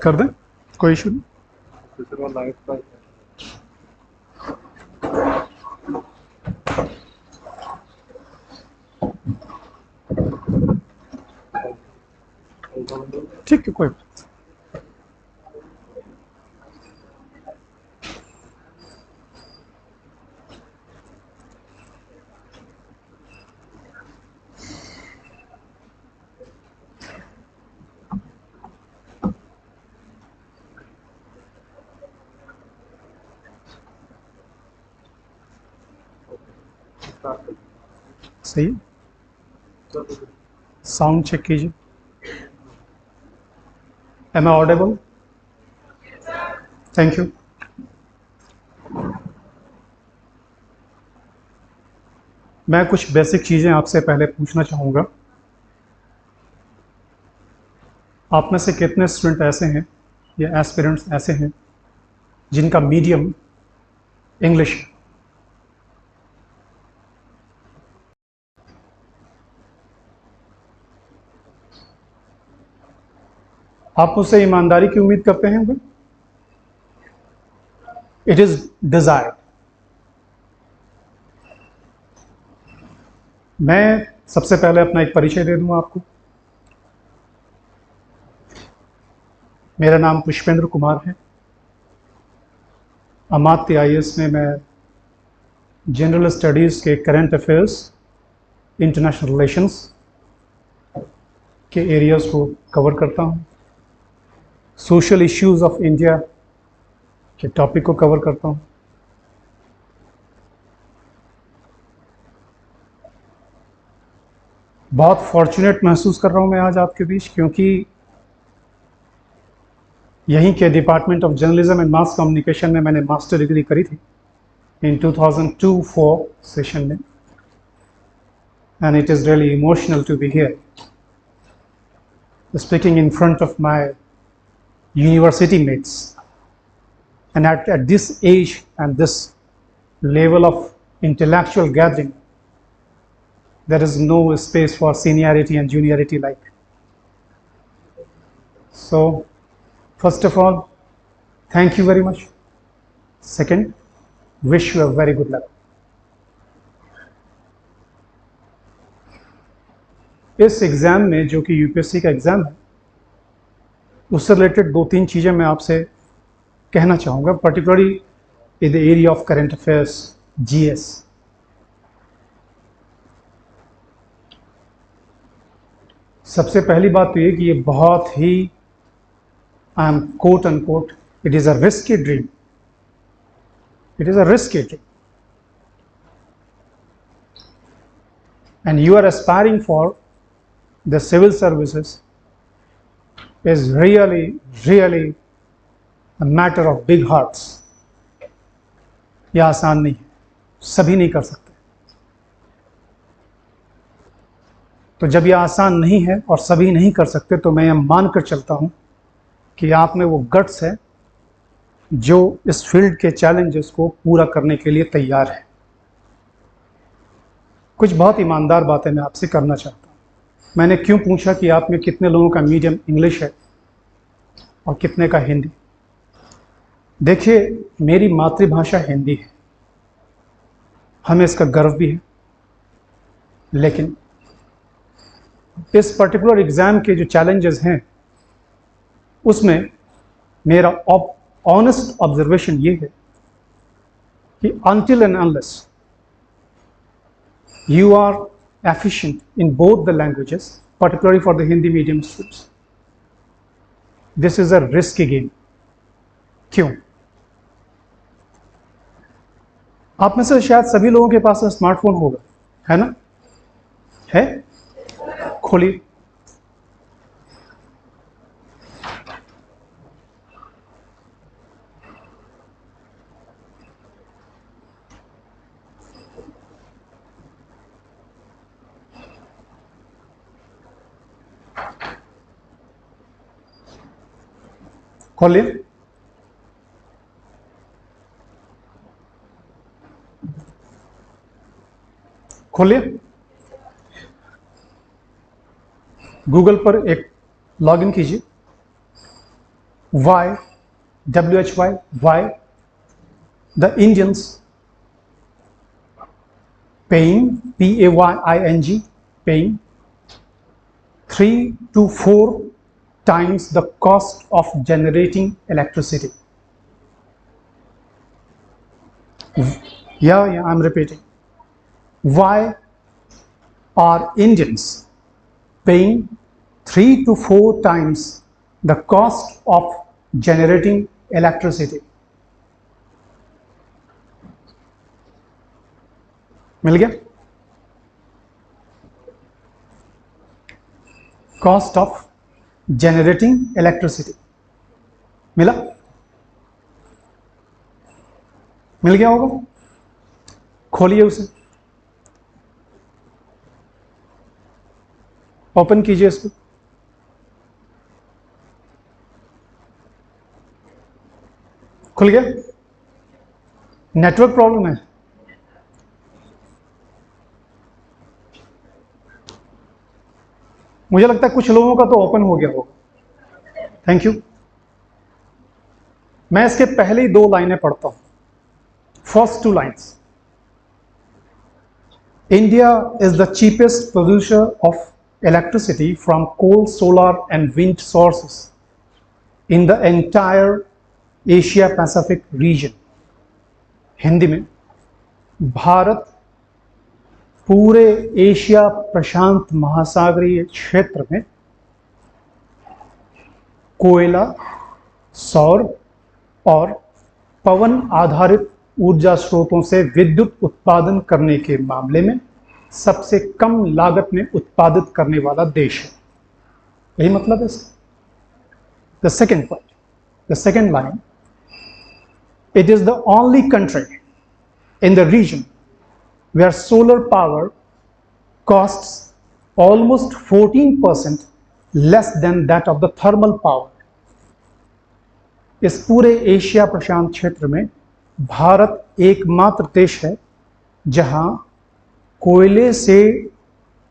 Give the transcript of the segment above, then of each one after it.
कर दें, कोई इशू नहीं। ठीक है, कोई बात। सही है, साउंड चेक कीजिए। Am I audible? Thank you. मैं कुछ बेसिक चीज़ें आपसे पहले पूछना चाहूँगा। आप में से कितने स्टूडेंट ऐसे हैं या एस्पिरेंट्स ऐसे हैं जिनका मीडियम इंग्लिश है? आप मुझसे ईमानदारी की उम्मीद करते हैं? It is desired. मैं सबसे पहले अपना एक परिचय दे दूंगा आपको। मेरा नाम पुष्पेंद्र कुमार है। अमात्य आईएएस में मैं जनरल स्टडीज़ के करंट अफेयर्स, इंटरनेशनल रिलेशंस के एरियाज़ को कवर करता हूँ। सोशल इश्यूज़ ऑफ इंडिया के टॉपिक को कवर करता हूँ। बहुत फॉर्चुनेट महसूस कर रहा हूँ मैं आज आपके बीच, क्योंकि यहीं के department of journalism and mass communication में मैंने मास्टर डिग्री करी थी इन 2002-04 सेशन में। And it is really emotional to be here, speaking in front of my university mates. And at this age and this level of intellectual gathering, there is no space for seniority and juniority like. So, first of all, thank you very much. Second, wish you a very good luck. इस exam में, जो कि UPSC का exam है, उससे related दो तीन चीज़ें मैं आपसे कहना चाहूँगा, particularly in the area of current affairs, GS. सबसे पहली बात तो ये कि ये बहुत ही, I am quote and quote, it is a risky dream. It is a risky dream, and you are aspiring for the civil services is really a matter of big hearts. यह आसान नहीं है, सभी नहीं कर सकते। तो जब यह आसान नहीं है और सभी नहीं कर सकते, तो मैं यह मानकर चलता हूं कि आप में वो गट्स है जो इस फील्ड के चैलेंजेस को पूरा करने के लिए तैयार है। कुछ बहुत ईमानदार बातें मैं आपसे करना चाहता हूं। मैंने क्यों पूछा कि आप में कितने लोगों का मीडियम इंग्लिश है और कितने का हिंदी? देखिए, मेरी मातृभाषा हिंदी है, हमें इसका गर्व भी है, लेकिन इस पर्टिकुलर एग्ज़ाम के जो चैलेंजेस हैं, उसमें मेरा ऑनेस्ट ऑब्जर्वेशन ये है कि until and unless you are efficient in both the languages, particularly for the Hindi medium students, this is a risky game. क्यों? आप में से शायद सभी लोगों के पास स्मार्टफोन होगा, है ना? है? खोलिए। खोलिए। खोलिए। गूगल पर एक लॉग इन कीजिए। Why, WHY, why the Indians paying, PAYING, paying 3 to 4 times the cost of generating electricity. Yeah, I'm repeating. Why are Indians paying 3 to 4 times the cost of generating electricity? मिल गया? Cost of generating electricity मिला? मिल गया होगा? खोलिए उसे, open कीजिए इसको। खुल गया? नेटवर्क प्रॉब्लम है? मुझे लगता है कुछ लोगों का तो ओपन हो गया होगा। Thank you. मैं इसके पहले ही 2 लाइनें पढ़ता हूं। First 2 lines. India is the cheapest producer of electricity from coal, solar and wind sources in the entire Asia Pacific region. Hindi में, भारत पूरे एशिया प्रशांत महासागरीय क्षेत्र में कोयला, सौर और पवन आधारित ऊर्जा स्रोतों से विद्युत उत्पादन करने के मामले में सबसे कम लागत में उत्पादित करने वाला देश है। यही मतलब है इसका। The second point, the second line, it is the only country in the region where solar power costs almost 14% less than that of the thermal power. इस पूरे एशिया प्रशांत क्षेत्र में भारत एकमात्र देश है जहां कोयले से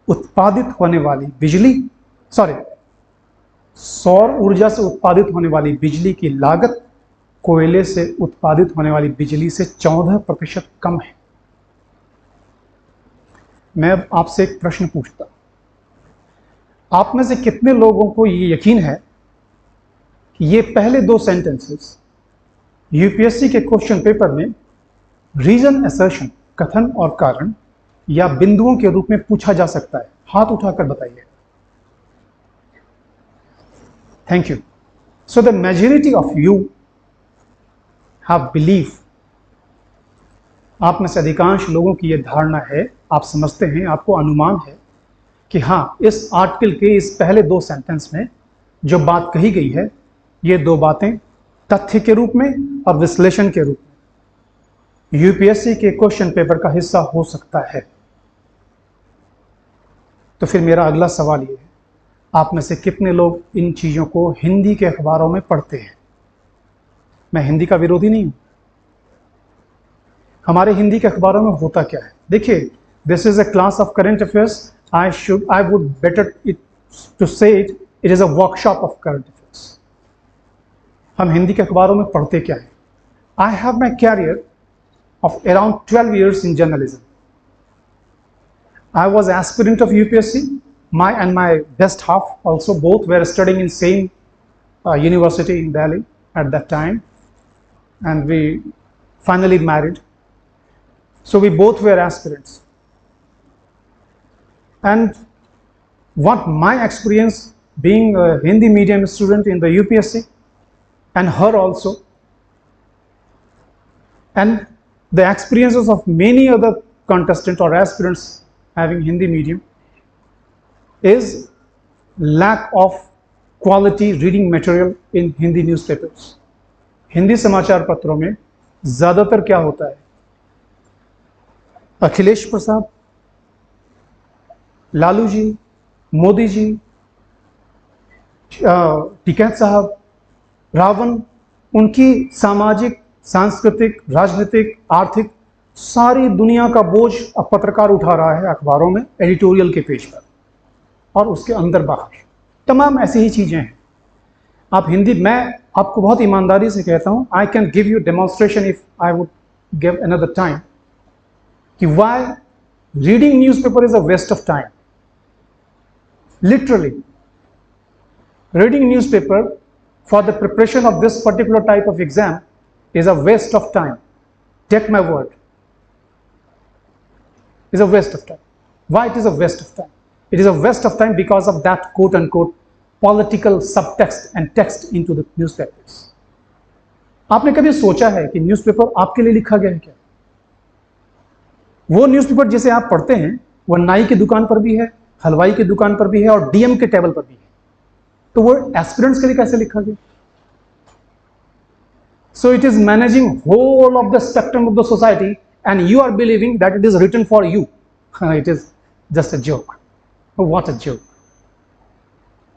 उत्पादित होने वाली बिजली, सौर ऊर्जा से उत्पादित होने वाली बिजली की लागत कोयले से उत्पादित होने वाली बिजली से 14% कम है। मैं अब आपसे एक प्रश्न पूछता हूं, आप में से कितने लोगों को ये यकीन है कि ये पहले 2 सेंटेंसेस यूपीएससी के क्वेश्चन पेपर में रीजन असर्शन, कथन और कारण या बिंदुओं के रूप में पूछा जा सकता है? हाथ उठाकर बताइए। Thank you. So the majority of you have believe, आप में से अधिकांश लोगों की यह धारणा है, आप समझते हैं, आपको अनुमान है कि हाँ, इस आर्टिकल के इस पहले 2 सेंटेंस में जो बात कही गई है, ये 2 बातें तथ्य के रूप में और विश्लेषण के रूप में यूपीएससी के क्वेश्चन पेपर का हिस्सा हो सकता है। तो फिर मेरा अगला सवाल ये है, आप में से कितने लोग इन चीज़ों को हिंदी के अखबारों में पढ़ते हैं? मैं हिंदी का विरोधी नहीं हूं। हमारे हिंदी के अखबारों में होता क्या है? देखिए, this is a class of current affairs. I would better it to say it is a workshop of current affairs. हम हिंदी के अखबारों में पढ़ते क्या है? I have my career of around 12 years in journalism. I was aspirant of UPSC. My best half also, both were studying in same university in Delhi at that time, and we finally married. So we both were aspirants. And what my experience being a Hindi medium student in the UPSC, and her also, and the experiences of many other contestants or aspirants having Hindi medium, is lack of quality reading material in Hindi newspapers. Hindi समाचार पत्रों में ज़्यादातर क्या होता है? अखिलेश प्रसाद, लालू जी, मोदी जी, टिकैत साहब, रावण, उनकी सामाजिक, सांस्कृतिक, राजनीतिक, आर्थिक सारी दुनिया का बोझ अब पत्रकार उठा रहा है अखबारों में, एडिटोरियल के पेज पर और उसके अंदर बाहर। तमाम ऐसी ही चीज़ें हैं। आप हिंदी, मैं आपको बहुत ईमानदारी से कहता हूँ, I can give you demonstration if I would give another time, कि why reading newspaper is a waste of time. Literally, reading newspaper for the preparation of this particular type of exam is a waste of time. Take my word. It's a waste of time. Why it is a waste of time? It is a waste of time because of that quote unquote political subtext and text into the newspapers. आपने कभी सोचा है कि newspaper आपके लिए लिखा गया है क्या? वो न्यूज़पेपर जिसे आप पढ़ते हैं वो नाई की दुकान पर भी है, हलवाई की दुकान पर भी है और डीएम के टेबल पर भी है, तो वो एस्पिरेंट्स के लिए कैसे लिखा गया? So it is managing whole of the spectrum of the society and you are believing that it is written for you. It is just a joke. What a joke.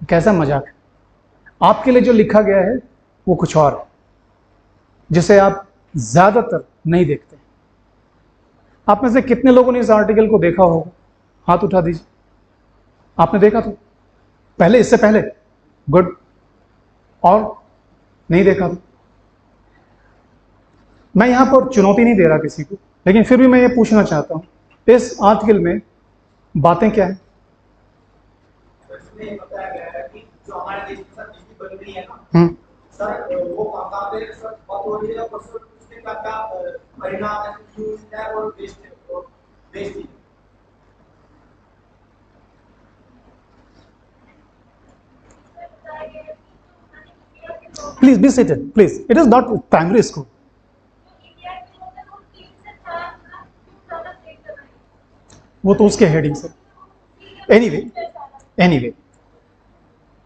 कैसा मजाक. आपके लिए जो लिखा गया है वो कुछ और है, जिसे आप ज्यादातर नहीं देखते. आप में से कितने लोगों ने इस आर्टिकल को देखा होगा? हाथ उठा दीजिए. आपने देखा? तो पहले, इससे पहले? गुड. और नहीं देखा? तो मैं यहां पर चुनौती नहीं दे रहा किसी को, लेकिन फिर भी मैं ये पूछना चाहता हूं, इस आर्टिकल में बातें क्या है? इसमें बताया गया है कि जो हमारे देश में सर बिजली बन रही है ना सर, वो कहाँ पे सर बहुत हो रही है और सर उसके क्या परिणाम है, यूज है और वेस्ट है. Please be seated, please. It is not primary school. वो तो उसके हेडिंग से. एनीवे,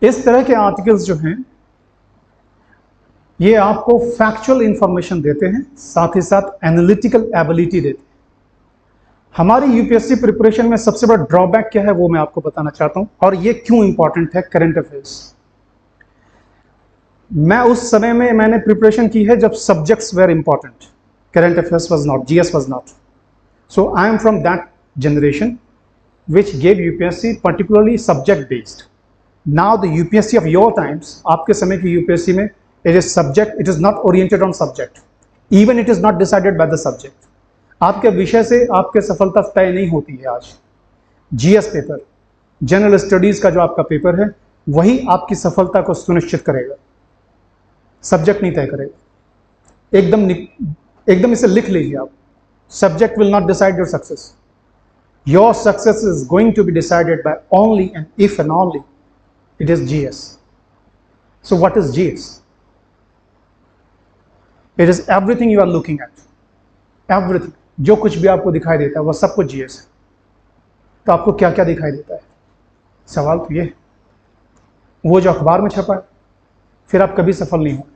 इस तरह के आर्टिकल्स जो हैं ये आपको फैक्चुअल इंफॉर्मेशन देते हैं, साथ ही साथ एनालिटिकल एबिलिटी देते हैं. हमारी यूपीएससी प्रिपरेशन में सबसे बड़ा ड्रॉबैक क्या है वो मैं आपको बताना चाहता हूं, और ये क्यों इंपॉर्टेंट है. Current affairs. मैं उस समय में मैंने प्रिपरेशन की है जब subjects were important, current affairs was not, GS was not. So I am from that generation which gave UPSC particularly subject based. Now the UPSC of your times, आपके समय की UPSC में it is subject, it is not oriented on subject, even it is not decided by the subject. आपके विषय से आपके सफलता तय नहीं होती है. आज GS पेपर, जनरल स्टडीज का जो आपका पेपर है वही आपकी सफलता को सुनिश्चित करेगा, सब्जेक्ट नहीं तय करेगा. एकदम इसे लिख लीजिए आप. Subject will not decide your success. Your success is going to be decided by only and if and only it is GS. So what is GS? It is everything you are looking at. Everything. जो कुछ भी आपको दिखाई देता है वह सब कुछ GS है. तो आपको क्या क्या दिखाई देता है? सवाल तो ये है. वो जो अखबार में छपा है, फिर आप कभी सफल नहीं हो.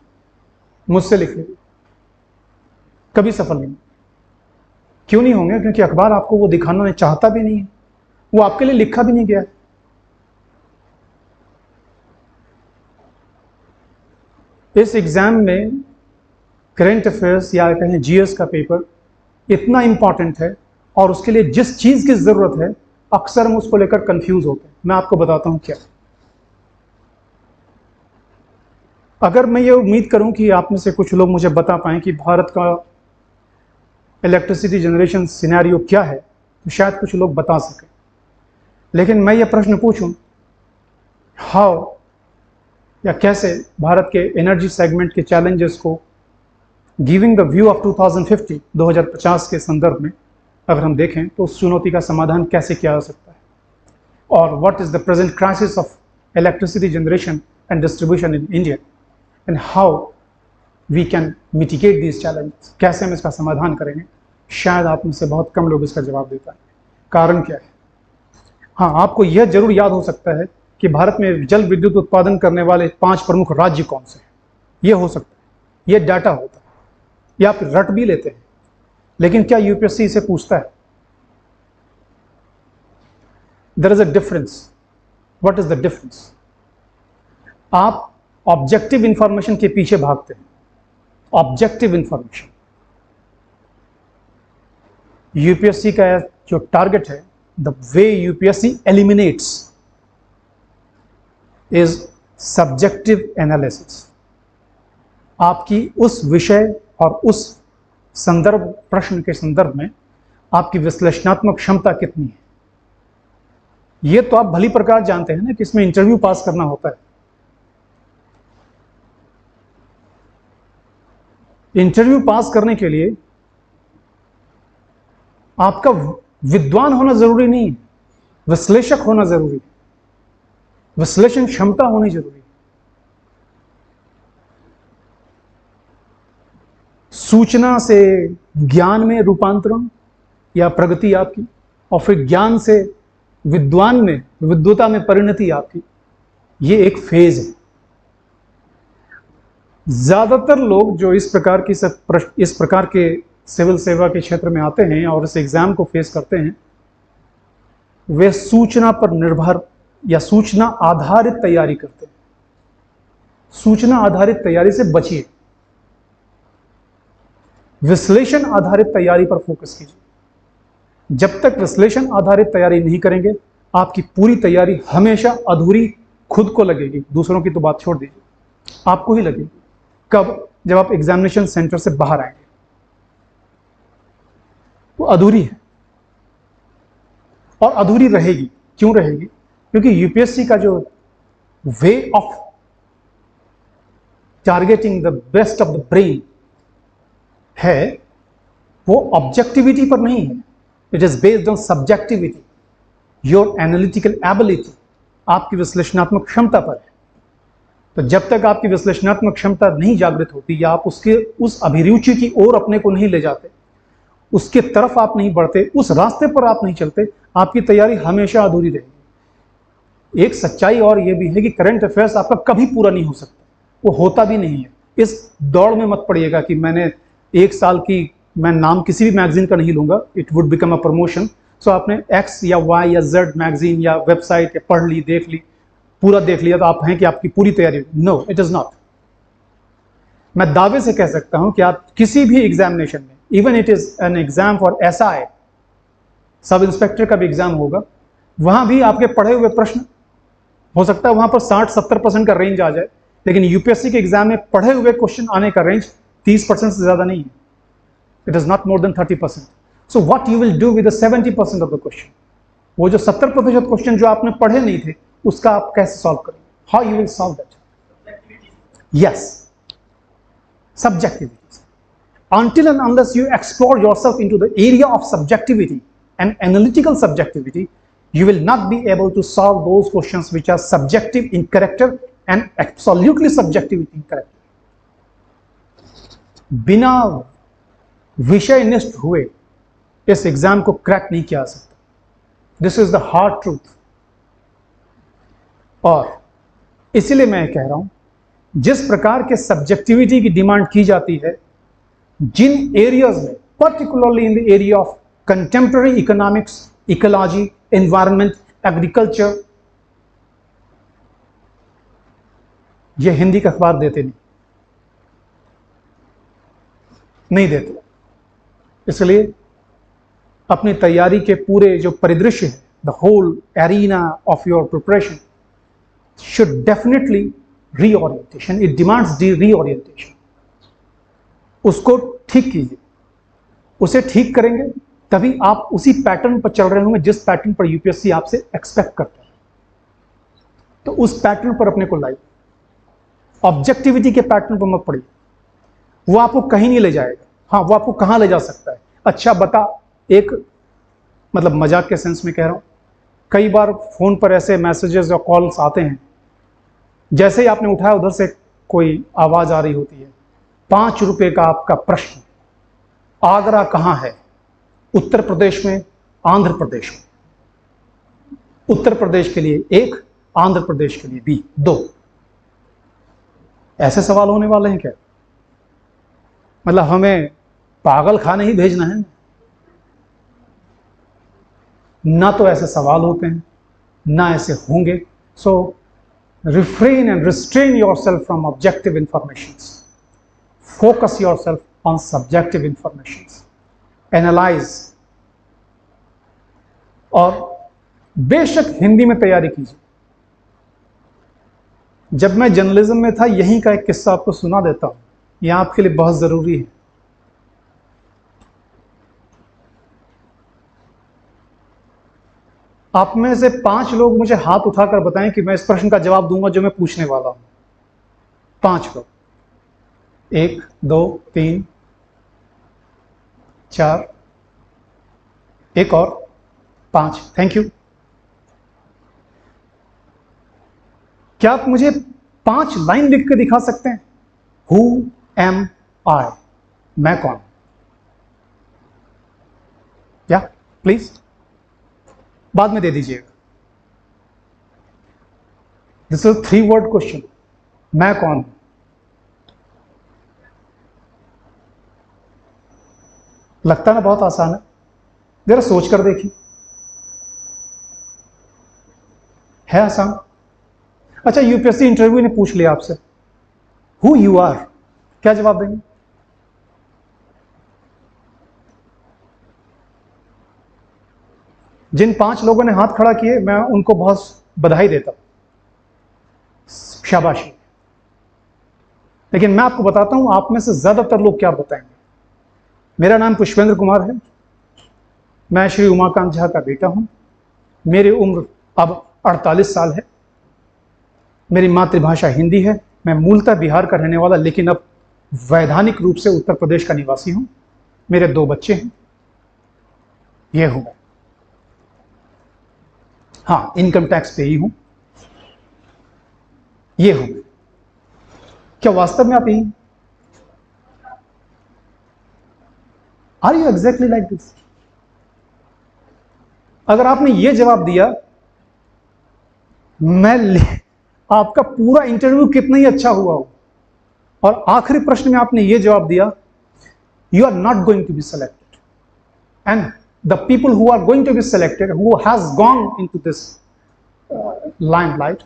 मुझसे लिख लीजिए, कभी सफल नहीं. क्यों नहीं होंगे? क्योंकि अखबार आपको वो दिखाना नहीं चाहता भी नहीं है, वो आपके लिए लिखा भी नहीं गया है. इस एग्जाम में करंट अफेयर्स या कहें जीएस का पेपर इतना इंपॉर्टेंट है, और उसके लिए जिस चीज की जरूरत है अक्सर हम उसको लेकर कंफ्यूज होते हैं. मैं आपको बताता हूं क्या. अगर मैं ये उम्मीद करूं कि आप में से कुछ लोग मुझे बता पाएं कि भारत का इलेक्ट्रिसिटी जनरेशन सिनेरियो क्या है, तो शायद कुछ लोग बता सकें. लेकिन मैं ये प्रश्न पूछूं, हाउ या कैसे भारत के एनर्जी सेगमेंट के चैलेंजेस को गिविंग द व्यू ऑफ 2050 2050 के संदर्भ में अगर हम देखें तो उस चुनौती का समाधान कैसे किया जा सकता है, और what is the present crisis of electricity generation and distribution in India and how we can mitigate these challenges. कैसे हम इसका समाधान करेंगे, शायद आप में से बहुत कम लोग इसका जवाब दे पाएंगे. कारण क्या है? हाँ, आपको यह जरूर याद हो सकता है कि भारत में जल विद्युत उत्पादन करने वाले 5 प्रमुख राज्य कौन से हैं. यह हो सकता है, यह डाटा होता है, या आप रट भी लेते हैं. लेकिन क्या यूपीएससी इसे पूछता है? There is a difference. What is the difference? आप ऑब्जेक्टिव इंफॉर्मेशन के पीछे भागते हैं. Objective information. यूपीएससी का जो टारगेट है, the way UPSC eliminates, is subjective analysis. आपकी उस विषय और उस संदर्भ प्रश्न के संदर्भ में आपकी विश्लेषणात्मक क्षमता कितनी है। ये तो आप भली प्रकार जानते हैं ना कि इसमें इंटरव्यू पास करना होता है। इंटरव्यू पास करने के लिए आपका विद्वान होना जरूरी नहीं है, विश्लेषक होना जरूरी है, विश्लेषण क्षमता होनी जरूरी है। सूचना से ज्ञान में रूपांतरण या प्रगति आपकी, और फिर ज्ञान से विद्वान में, विद्वता में परिणति आपकी, ये एक फेज है। ज्यादातर लोग जो इस प्रकार के सिविल सेवा के क्षेत्र में आते हैं और इस एग्जाम को फेस करते हैं, वे सूचना पर निर्भर या सूचना आधारित तैयारी करते हैं। सूचना आधारित तैयारी से बचिए, विश्लेषण आधारित तैयारी पर फोकस कीजिए। जब तक विश्लेषण आधारित तैयारी नहीं करेंगे, आपकी पूरी तैयारी हमेशा अधूरी खुद को लगेगी, दूसरों की तो बात छोड़ दीजिए, आपको ही लगेगी। कब? जब आप एग्जामिनेशन सेंटर से बाहर आएंगे, वो अधूरी है और अधूरी रहेगी। क्यों रहेगी? क्योंकि यूपीएससी का जो way of targeting the best of the brain है, वो ऑब्जेक्टिविटी पर नहीं है। It is based on subjectivity, your analytical ability, आपकी विश्लेषणात्मक क्षमता पर है। तो जब तक आपकी विश्लेषणात्मक क्षमता नहीं जागृत होती या आप उस अभिरुचि की ओर अपने को नहीं ले जाते, उसके तरफ आप नहीं बढ़ते, उस रास्ते पर आप नहीं चलते, आपकी तैयारी हमेशा अधूरी रहेगी। एक सच्चाई और यह भी है कि करंट अफेयर्स आपका कभी पूरा नहीं हो सकता, वो होता भी नहीं है। इस दौड़ में मत पड़िएगा कि मैंने एक साल की, मैं नाम किसी भी मैगजीन का नहीं लूंगा, it would become a promotion. So आपने एक्स या वाई या जेड मैगजीन या वेबसाइट या पढ़ ली, देख ली, पूरा देख लिया तो आप हैं कि आपकी पूरी तैयारी। No, it is not. मैं दावे से कह सकता हूं कि आप किसी भी एग्जामिनेशन में, even it is an exam for SI, sub inspector का भी एग्जाम होगा, वहां भी आपके पढ़े हुए प्रश्न हो सकता है वहां पर 60-70% का रेंज आ जाए, लेकिन यूपीएससी के एग्जाम में पढ़े हुए क्वेश्चन आने का रेंज 30% से ज्यादा नहीं है। It is not more than 30%। So what you will do with the 70% of the question? वो जो 70% क्वेश्चन जो आपने पढ़े नहीं थे, उसका आप कैसे सॉल्व करेंगे? How you will solve that? Yes, subjectivity. Until and unless you explore yourself into the area of subjectivity and analytical subjectivity, you will not be able to solve those questions which are subjective in character and absolutely subjective in character. बिना विषयनिष्ठ हुए इस exam को crack नहीं किया जा सकता। This is the hard truth. और इसीलिए मैं कह रहा हूं, जिस प्रकार के सब्जेक्टिविटी की डिमांड की जाती है, जिन एरियाज में, particularly in the area of contemporary economics, ecology, environment, agriculture, ये हिंदी का अखबार देते नहीं देते। इसलिए अपनी तैयारी के पूरे जो परिदृश्य है, the whole arena of your preparation should definitely reorientation. It demands reorientation. उसको ठीक कीजिए। उसे ठीक करेंगे तभी आप उसी पैटर्न पर चल रहे होंगे जिस पैटर्न पर यूपीएससी आपसे एक्सपेक्ट करता है। तो उस पैटर्न पर अपने को लाइए, ऑब्जेक्टिविटी के पैटर्न पर मत पड़िए। वो आपको कहीं नहीं ले जाएगा। हाँ, वो आपको कहां ले जा सकता है? अच्छा बता, एक मतलब मजाक के सेंस में कह रहा हूं, कई बार फोन पर ऐसे मैसेजेस और कॉल्स आते हैं, जैसे ही आपने उठाया उधर से कोई आवाज आ रही होती है, 5 रुपए का आपका प्रश्न, आगरा कहां है? उत्तर प्रदेश में, आंध्र प्रदेश में। उत्तर प्रदेश के लिए 1, आंध्र प्रदेश के लिए 2। ऐसे सवाल होने वाले हैं क्या? मतलब हमें पागल खाने ही भेजना है? ना तो ऐसे सवाल होते हैं, ना ऐसे होंगे। सो refrain and restrain yourself from objective informations. Focus yourself on subjective informations. Analyze. और बेशक हिंदी में तैयारी कीजिए, जब मैं जर्नलिज्म में था, यहीं का एक किस्सा आपको सुना देता हूं, यह आपके लिए बहुत जरूरी है। आप में से 5 लोग मुझे हाथ उठाकर बताएं कि मैं इस प्रश्न का जवाब दूंगा जो मैं पूछने वाला हूं। 5 लोग। 1 2 3 4, एक और 5। Thank you. क्या आप मुझे 5 लाइन लिख के दिखा सकते हैं? हु एम आई, मैं कौन? या प्लीज, बाद में दे दीजिएगा। This is 3 word question. मैं कौन हूं? लगता ना बहुत आसान है? जरा सोच कर देखिए, है आसान? अच्छा, यूपीएससी इंटरव्यू ने पूछ लिया आपसे हु यू आर, क्या जवाब देंगे? जिन 5 लोगों ने हाथ खड़ा किए, मैं उनको बहुत बधाई देता हूं, शाबाशी। लेकिन मैं आपको बताता हूं, आप में से ज्यादातर लोग क्या बताएंगे। मेरा नाम पुष्पेंद्र कुमार है, मैं श्री उमाकांत झा का बेटा हूं। मेरी उम्र अब 48 साल है। मेरी मातृभाषा हिंदी है। मैं मूलतः बिहार का रहने वाला, लेकिन अब वैधानिक रूप से उत्तर प्रदेश का निवासी हूं। मेरे 2 बच्चे हैं। ये हूं। हाँ, इनकम टैक्स पे ही हूं। ये हूं। क्या वास्तव में आप यही? Are you exactly like this? अगर आपने ये जवाब दिया, आपका पूरा इंटरव्यू कितना ही अच्छा हुआ हो, और आखिरी प्रश्न में आपने ये जवाब दिया, you are not going to be selected, and the people who are going to be selected, who has gone into this limelight,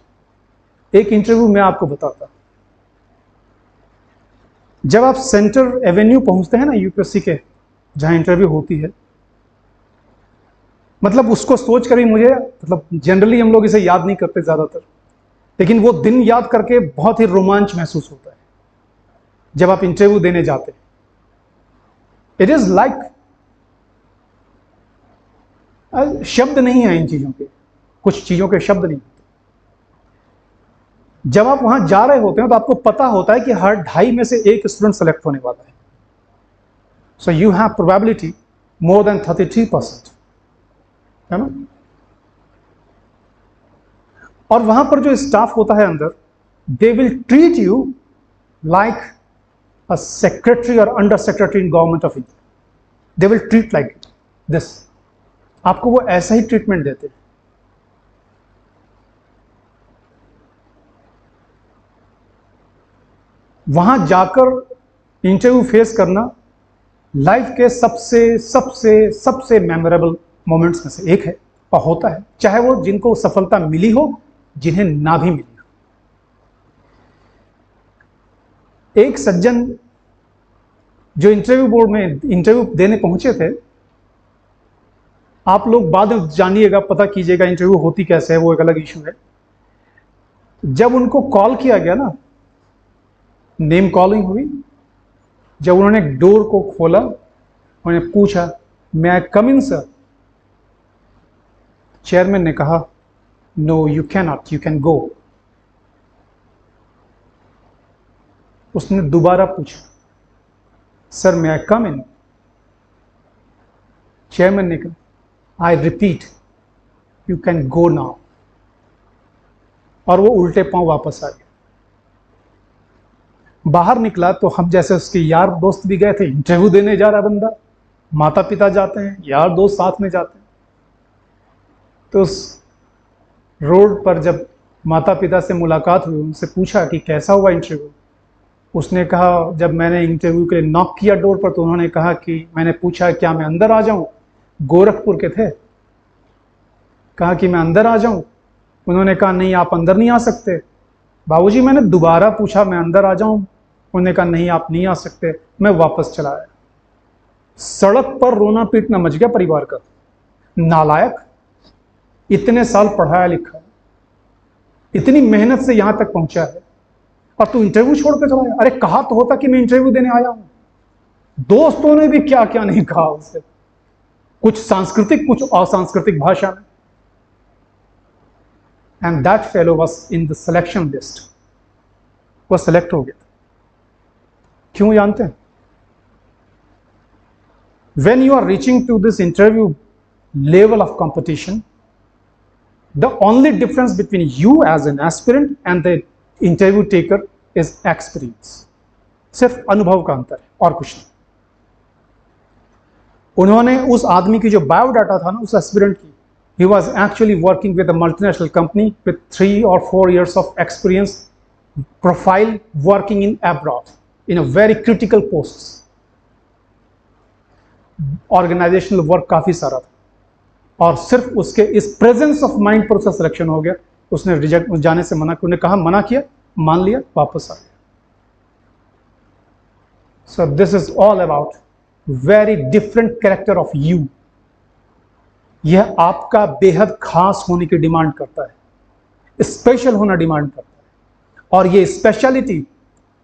एक इंटरव्यू में आपको बताता, जब आप सेंटर एवेन्यू पहुंचते हैं ना यूपीएससी के, जहां इंटरव्यू होती है, मतलब उसको सोच कर ही मुझे, मतलब जनरली हम लोग इसे याद नहीं करते ज्यादातर, लेकिन वो दिन याद करके बहुत ही रोमांच महसूस होता है जब आप इंटरव्यू देने जाते हैं। इट इज लाइक, शब्द नहीं है इन चीजों के, कुछ चीजों के शब्द नहीं होते। जब आप वहां जा रहे होते हैं तो आपको पता होता है कि हर 2.5 में से 1 स्टूडेंट सेलेक्ट होने वाला है। So you have probability more than 33%, है ना? और वहां पर जो स्टाफ होता है अंदर, they will treat you like a secretary और under secretary in government of India. They will treat like this. आपको वो ऐसा ही ट्रीटमेंट देते हैं। वहां जाकर इंटरव्यू फेस करना लाइफ के सबसे सबसे सबसे मेमोरेबल मोमेंट्स में से एक है, और होता है, चाहे वो जिनको सफलता मिली हो, जिन्हें ना भी मिली हो। एक सज्जन जो इंटरव्यू बोर्ड में इंटरव्यू देने पहुंचे थे, आप लोग बाद में जानिएगा, पता कीजिएगा इंटरव्यू होती कैसे है, वो एक अलग इशू है। जब उनको कॉल किया गया ना, नेम कॉलिंग हुई, जब उन्होंने डोर को खोला, उन्होंने पूछा, मैं आई कम इन सर? चेयरमैन ने कहा, no you can not, you can go. उसने दोबारा पूछा, सर मैं आई कम इन? चेयरमैन ने कहा, I repeat, you can go now. और वो उल्टे पांव वापस आ गया। बाहर निकला तो हम जैसे उसके यार दोस्त भी गए थे, इंटरव्यू देने जा रहा बंदा, माता पिता जाते हैं, यार दोस्त साथ में जाते हैं। तो उस रोड पर जब माता पिता से मुलाकात हुई, उनसे पूछा कि कैसा हुआ इंटरव्यू। उसने कहा, जब मैंने इंटरव्यू के लिए नॉक किया डोर पर, तो उन्होंने कहा कि मैंने पूछा क्या मैं अंदर आ जाऊं? गोरखपुर के थे। कहा कि मैं अंदर आ जाऊं? उन्होंने कहा नहीं, आप अंदर नहीं आ सकते। बाबूजी मैंने दोबारा पूछा, मैं अंदर आ जाऊं? उन्होंने कहा नहीं, आप नहीं आ सकते। मैं वापस चला आया। सड़क पर रोना पीटना मच गया परिवार का। नालायक, इतने साल पढ़ाया लिखा, इतनी मेहनत से यहां तक पहुंचा है और तू इंटरव्यू छोड़ के चला गया। अरे कहा तो होता कि मैं इंटरव्यू देने आया हूं। दोस्तों ने भी क्या क्या नहीं कहा उससे, कुछ सांस्कृतिक कुछ असांस्कृतिक भाषा में। And that fellow was in the selection list, वो सिलेक्ट हो गया। क्यों जानते हैं? When you are reaching to this interview level of competition, the only difference between you as an aspirant and the interview taker is experience. सिर्फ अनुभव का अंतर है और कुछ नहीं। उन्होंने उस आदमी की जो बायोडाटा था ना उस एस्पिरेंट की, he was actually working with a multinational company with 3 or 4 years of experience, profile working in abroad in a very critical posts. Organisational work काफी सारा था और सिर्फ उसके इस प्रेजेंस ऑफ माइंड पर उसका सिलेक्शन हो गया। उसने रिजेक्ट जाने से मना, उन्हें कहा, मना किया, मान लिया, वापस आ गया। So this is all about very different character of you. यह आपका बेहद खास होने की डिमांड करता है, स्पेशल होना डिमांड करता है। और यह स्पेशलिटी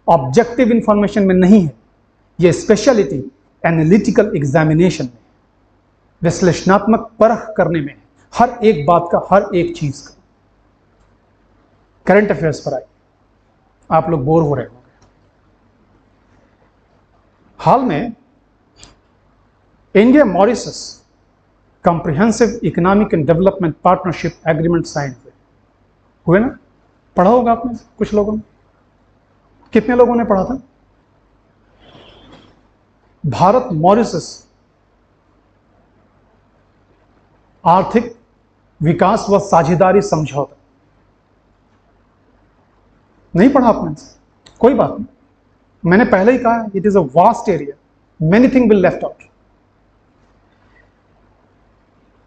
ऑब्जेक्टिव इंफॉर्मेशन में नहीं है, यह स्पेशलिटी एनालिटिकल एग्जामिनेशन में, विश्लेषणात्मक परख करने में, हर एक बात का, हर एक चीज का। करंट अफेयर्स पर आइए, आप लोग बोर हो रहे होंगे। हाल में India Mauritius comprehensive economic and development partnership agreement sign हुए ना? पढ़ा होगा आपने कुछ लोगों ने। कितने लोगों ने पढ़ा था? भारत मॉरिशस आर्थिक विकास व साझेदारी समझौता। नहीं पढ़ा आपने? कोई बात नहीं, मैंने पहले ही कहा, it is a vast area, many thing will left out.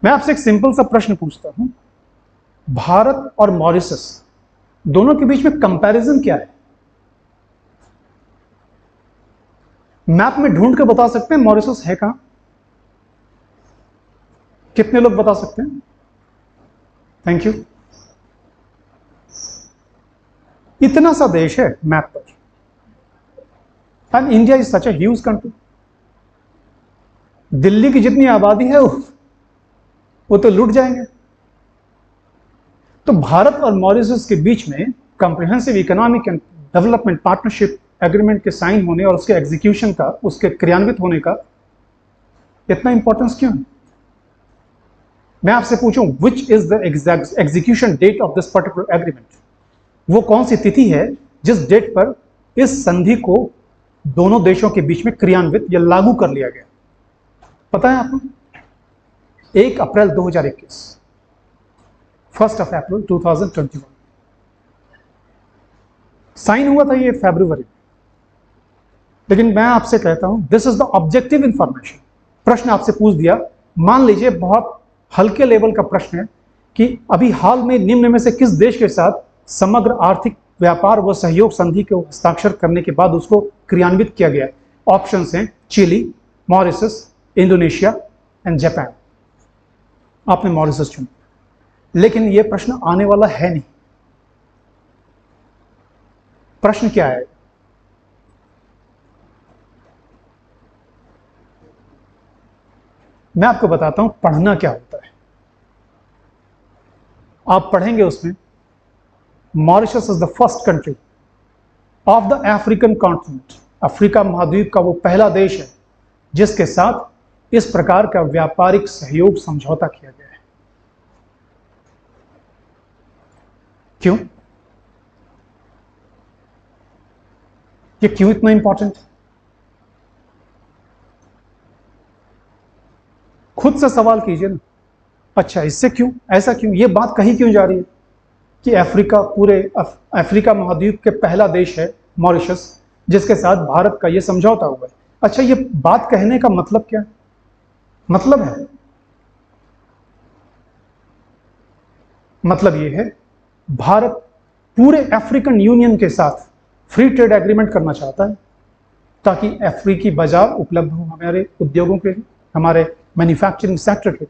मैं आपसे एक सिंपल सा प्रश्न पूछता हूं, भारत और मॉरिशस दोनों के बीच में कंपैरिजन क्या है? मैप में ढूंढ के बता सकते हैं मॉरिशस है कहां? कितने लोग बता सकते हैं? Thank you. इतना सा देश है मैप पर, and India is such a huge country. Delhi की जितनी आबादी है वो तो लूट जाएंगे। तो भारत और मॉरिशस के बीच में comprehensive economic and development partnership agreement के साइन होने और उसके एग्जीक्यूशन का, उसके क्रियान्वित होने का इतना इंपॉर्टेंस क्यों है? मैं आपसे पूछूं, which is the execution date of this particular agreement? वो कौन सी तिथि है जिस डेट पर इस संधि को दोनों देशों के बीच में क्रियान्वित या लागू कर लिया गया? पता है आपको? 1 अप्रैल 2021, 1 अप्रैल 2021 साइन हुआ था ये फरवरी। लेकिन मैं आपसे कहता हूं, this is the objective information. प्रश्न आपसे पूछ दिया, मान लीजिए बहुत हल्के लेवल का प्रश्न है कि अभी हाल में निम्न में से किस देश के साथ समग्र आर्थिक व्यापार व सहयोग संधि के हस्ताक्षर करने के बाद उसको क्रियान्वित किया गया? ऑप्शंस हैं Chile, Mauritius, Indonesia and Japan. आपने मॉरिशस चुना, लेकिन यह प्रश्न आने वाला है नहीं। प्रश्न क्या है? मैं आपको बताता हूं पढ़ना क्या होता है। आप पढ़ेंगे उसमें, Mauritius is the first country of the African continent, Africa महाद्वीप का वो पहला देश है जिसके साथ इस प्रकार का व्यापारिक सहयोग समझौता किया गया है। क्यों? ये क्यों इतना इंपॉर्टेंट है? खुद से सवाल कीजिए ना। अच्छा, इससे क्यों, ऐसा क्यों, ये बात कही क्यों जा रही है कि अफ्रीका, पूरे अफ्रीका महाद्वीप के पहला देश है मॉरिशस जिसके साथ भारत का ये समझौता हुआ है? अच्छा, ये बात कहने का मतलब क्या है? मतलब है, मतलब ये है, भारत पूरे अफ्रीकन यूनियन के साथ फ्री ट्रेड एग्रीमेंट करना चाहता है ताकि अफ्रीकी बाजार उपलब्ध हो हमारे उद्योगों के लिए, हमारे मैन्युफैक्चरिंग सेक्टर के,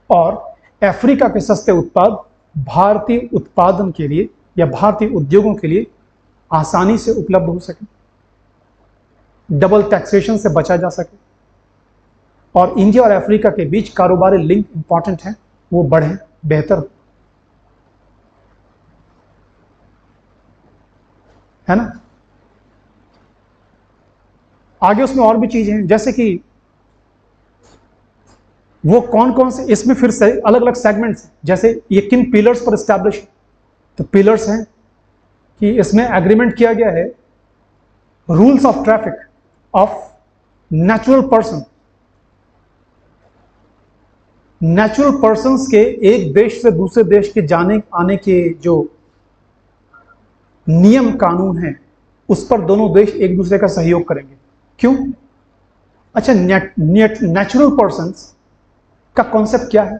और अफ्रीका के सस्ते उत्पाद भारतीय उत्पादन के लिए या भारतीय उद्योगों के लिए आसानी से उपलब्ध हो सके, डबल टैक्सेशन से बचा जा सके, और इंडिया और अफ्रीका के बीच कारोबारी लिंक इंपॉर्टेंट है, वो बढ़े, बेहतर हो, है ना। आगे उसमें और भी चीजें हैं, जैसे कि वो कौन कौन से, इसमें फिर से अलग अलग सेगमेंट्स हैं, जैसे ये किन पिलर्स पर एस्टैब्लिश है। तो पिलर्स हैं कि इसमें एग्रीमेंट किया गया है rules of traffic of natural person, natural persons के एक देश से दूसरे देश के जाने आने के जो नियम कानून हैं, उस पर दोनों देश एक दूसरे का सहयोग करेंगे। क्यों? अच्छा, नेचुरल पर्सन्स का कॉन्सेप्ट क्या है?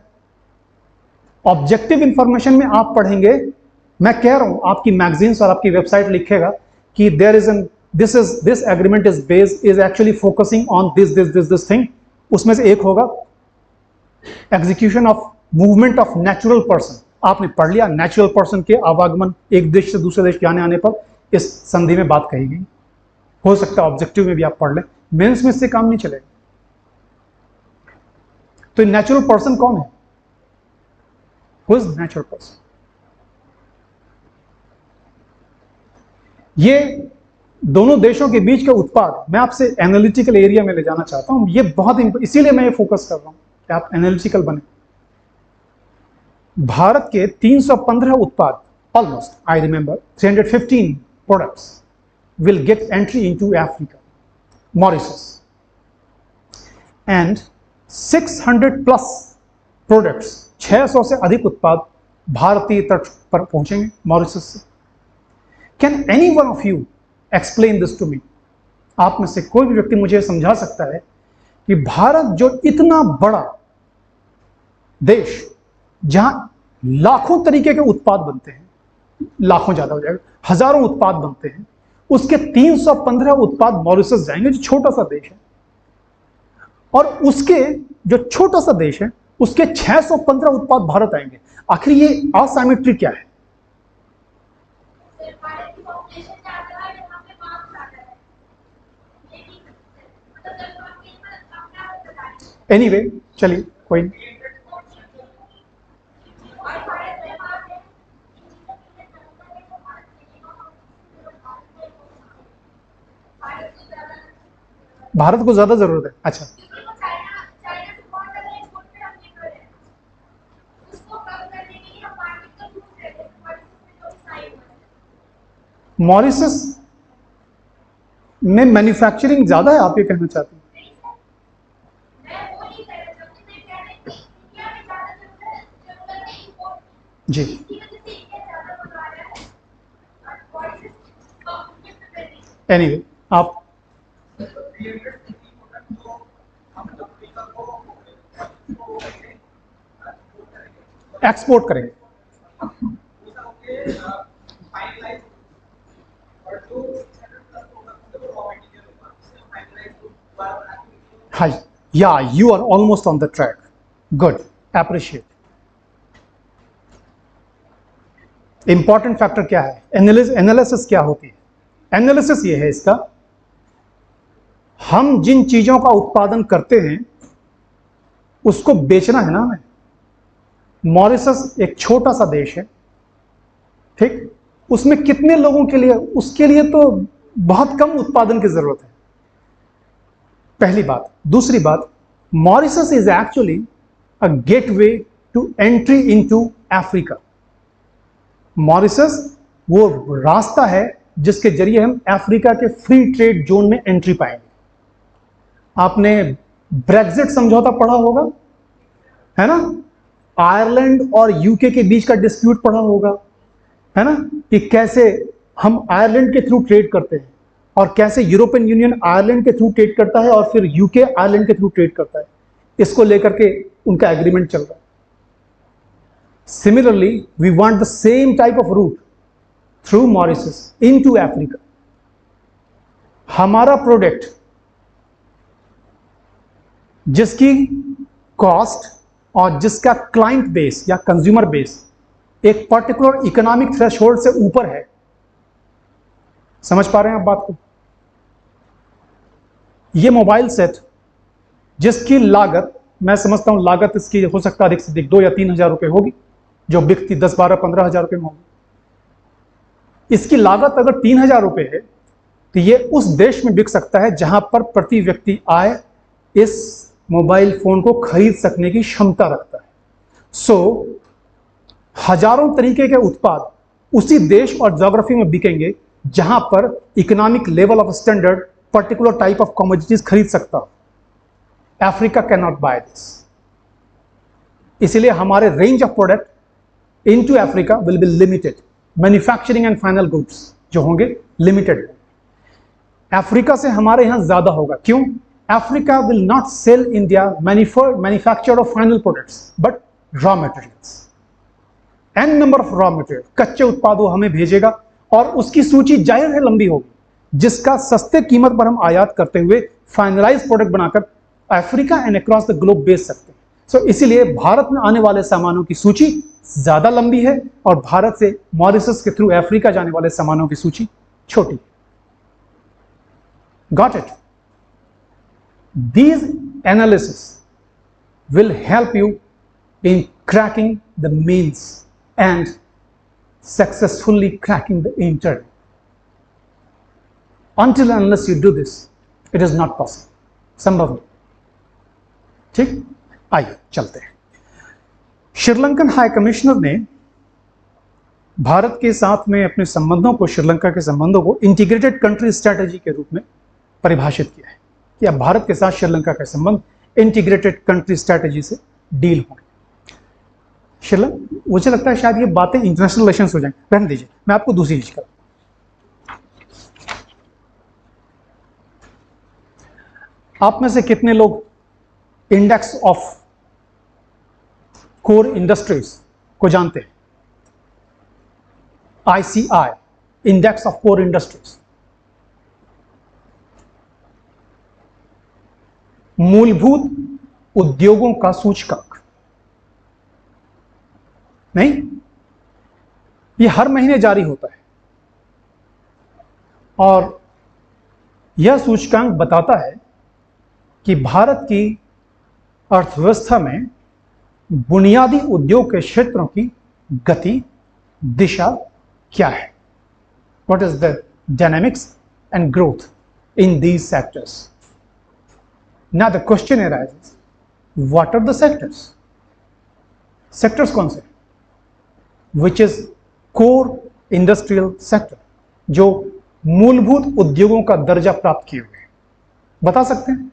ऑब्जेक्टिव इंफॉर्मेशन में आप पढ़ेंगे, मैं कह रहा हूं आपकी मैगजीन्स और आपकी वेबसाइट लिखेगा कि there is an this agreement is based is actually focusing on this thing. उसमें से एक होगा execution of movement of natural person. आपने पढ़ लिया, नेचुरल पर्सन के आवागमन एक देश से दूसरे देश के आने पर इस संधि में बात कही गई। हो सकता है ऑब्जेक्टिव में भी आप पढ़ लें, मेंस में इससे काम नहीं चलेगा। तो नेचुरल पर्सन कौन है? Who is natural person? ये दोनों देशों के बीच का उत्पाद मैं आपसे एनालिटिकल एरिया में ले जाना चाहता हूं। ये बहुत इसीलिए मैं ये फोकस कर रहा हूं कि आप एनालिटिकल बने। भारत के 315 उत्पाद, almost I remember 315 products will get entry into Africa, Mauritius, and 600 plus products, 600 से अधिक उत्पाद भारतीय तट पर पहुंचेंगे मॉरिशस से। Can any one of you explain this to me? आप में से कोई भी व्यक्ति मुझे समझा सकता है कि भारत जो इतना बड़ा देश जहां लाखों तरीके के उत्पाद बनते हैं, लाखों ज्यादा हो जाएगा, हजारों उत्पाद बनते हैं, उसके 315 उत्पाद मॉरिशस जाएंगे जो छोटा सा देश है, और उसके जो छोटा सा देश है उसके 615 उत्पाद भारत आएंगे। आखिर ये असिमेट्री क्या है? एनीवे, चलिए कोई नहीं। भारत को ज्यादा जरूरत है। अच्छा, मॉरिशस में मैन्युफैक्चरिंग ज्यादा है, आप ये कहना चाहते हैं? जी, एनीवे आप एक्सपोर्ट करेंगे। हाँ, या you are almost on the track, good, appreciate. Important factor क्या है? एनालिसिस क्या होती है? एनालिसिस ये है इसका, हम जिन चीजों का उत्पादन करते हैं उसको बेचना है ना हमें। मॉरिशस एक छोटा सा देश है, ठीक, उसमें कितने लोगों के लिए, उसके लिए तो बहुत कम उत्पादन की जरूरत है, पहली बात। दूसरी बात, Mauritius is actually a gateway to entry into Africa. Mauritius वो रास्ता है जिसके जरिए हम अफ्रीका के फ्री ट्रेड जोन में एंट्री पाएंगे। आपने ब्रेक्जिट समझौता पढ़ा होगा, है ना? आयरलैंड और यूके के बीच का डिस्प्यूट पढ़ा होगा, है ना, कि कैसे हम आयरलैंड के थ्रू ट्रेड करते हैं और कैसे यूरोपियन यूनियन आयरलैंड के थ्रू ट्रेड करता है और फिर यूके आयरलैंड के थ्रू ट्रेड करता है। इसको लेकर के उनका एग्रीमेंट चल रहा है। Similarly we want the same type of route through Mauritius into Africa. हमारा प्रोडक्ट जिसकी कॉस्ट और जिसका क्लाइंट बेस या कंज्यूमर बेस एक पर्टिकुलर इकोनॉमिक थ्रेशोल्ड से ऊपर है, समझ पा रहे हैं आप बात को? ये मोबाइल सेट जिसकी लागत, मैं समझता हूं लागत इसकी हो सकता है अधिक से अधिक 2 या 3 हजार रुपए होगी, जो बिकती 10, 12, 15 हजार रुपए में होगी। इसकी लागत अगर 3,000 रुपए है तो ये उस देश में बिक सकता है जहां पर प्रति व्यक्ति आय इस मोबाइल फोन को खरीद सकने की क्षमता रखता है। सो हजारों तरीके के उत्पाद उसी देश और ज्योग्राफी में बिकेंगे जहां पर economic level of standard particular type of commodities खरीद सकता हो। Africa can not buy this. इसलिए हमारे range of product into Africa will be limited. Manufacturing and final goods जो होंगे लिमिटेड। अफ्रीका से हमारे यहां ज्यादा होगा। क्यों? Africa will not sell India manufacture of final products but raw materials. An number of raw material, कच्चे उत्पाद वो हमें भेजेगा और उसकी सूची जाहिर है लंबी होगी, जिसका सस्ते कीमत पर हम आयात करते हुए फाइनलाइज प्रोडक्ट बनाकर Africa and across the globe बेच सकते हैं। सो इसीलिए भारत में आने वाले सामानों की सूची ज्यादा लंबी है और भारत से मॉरिशस के थ्रू अफ्रीका जाने वाले सामानों की सूची छोटी। Got it? These analysis will help you in cracking the means and successfully cracking the internet. Until and unless you do this, it is not possible. संभव नहीं। ठीक, आइए चलते हैं। श्रीलंकन हाई कमिश्नर ने भारत के साथ में अपने संबंधों को, श्रीलंका के संबंधों को इंटीग्रेटेड कंट्री स्ट्रेटेजी के रूप में परिभाषित किया है कि अब भारत के साथ श्रीलंका के संबंध इंटीग्रेटेड कंट्री स्ट्रेटेजी से डील होंगे। श्रीलंका, मुझे लगता है शायद ये बातें इंटरनेशनल रिलेशंस हो जाएंगे। रहने दीजिए, मैं आपको दूसरी चीज करूं। आप में से कितने लोग इंडेक्स ऑफ कोर इंडस्ट्रीज को जानते हैं? ICI, index of core industries, मूलभूत उद्योगों का सूचकांक। नहीं, ये हर महीने जारी होता है और यह सूचकांक बताता है कि भारत की अर्थव्यवस्था में बुनियादी उद्योग के क्षेत्रों की गति, दिशा क्या है। What is the dynamics and growth in these sectors. Now the question arises, what are the sectors? Sectors कौन से? Which is core industrial sector, जो मूलभूत उद्योगों का दर्जा प्राप्त किए हुए हैं। बता सकते हैं?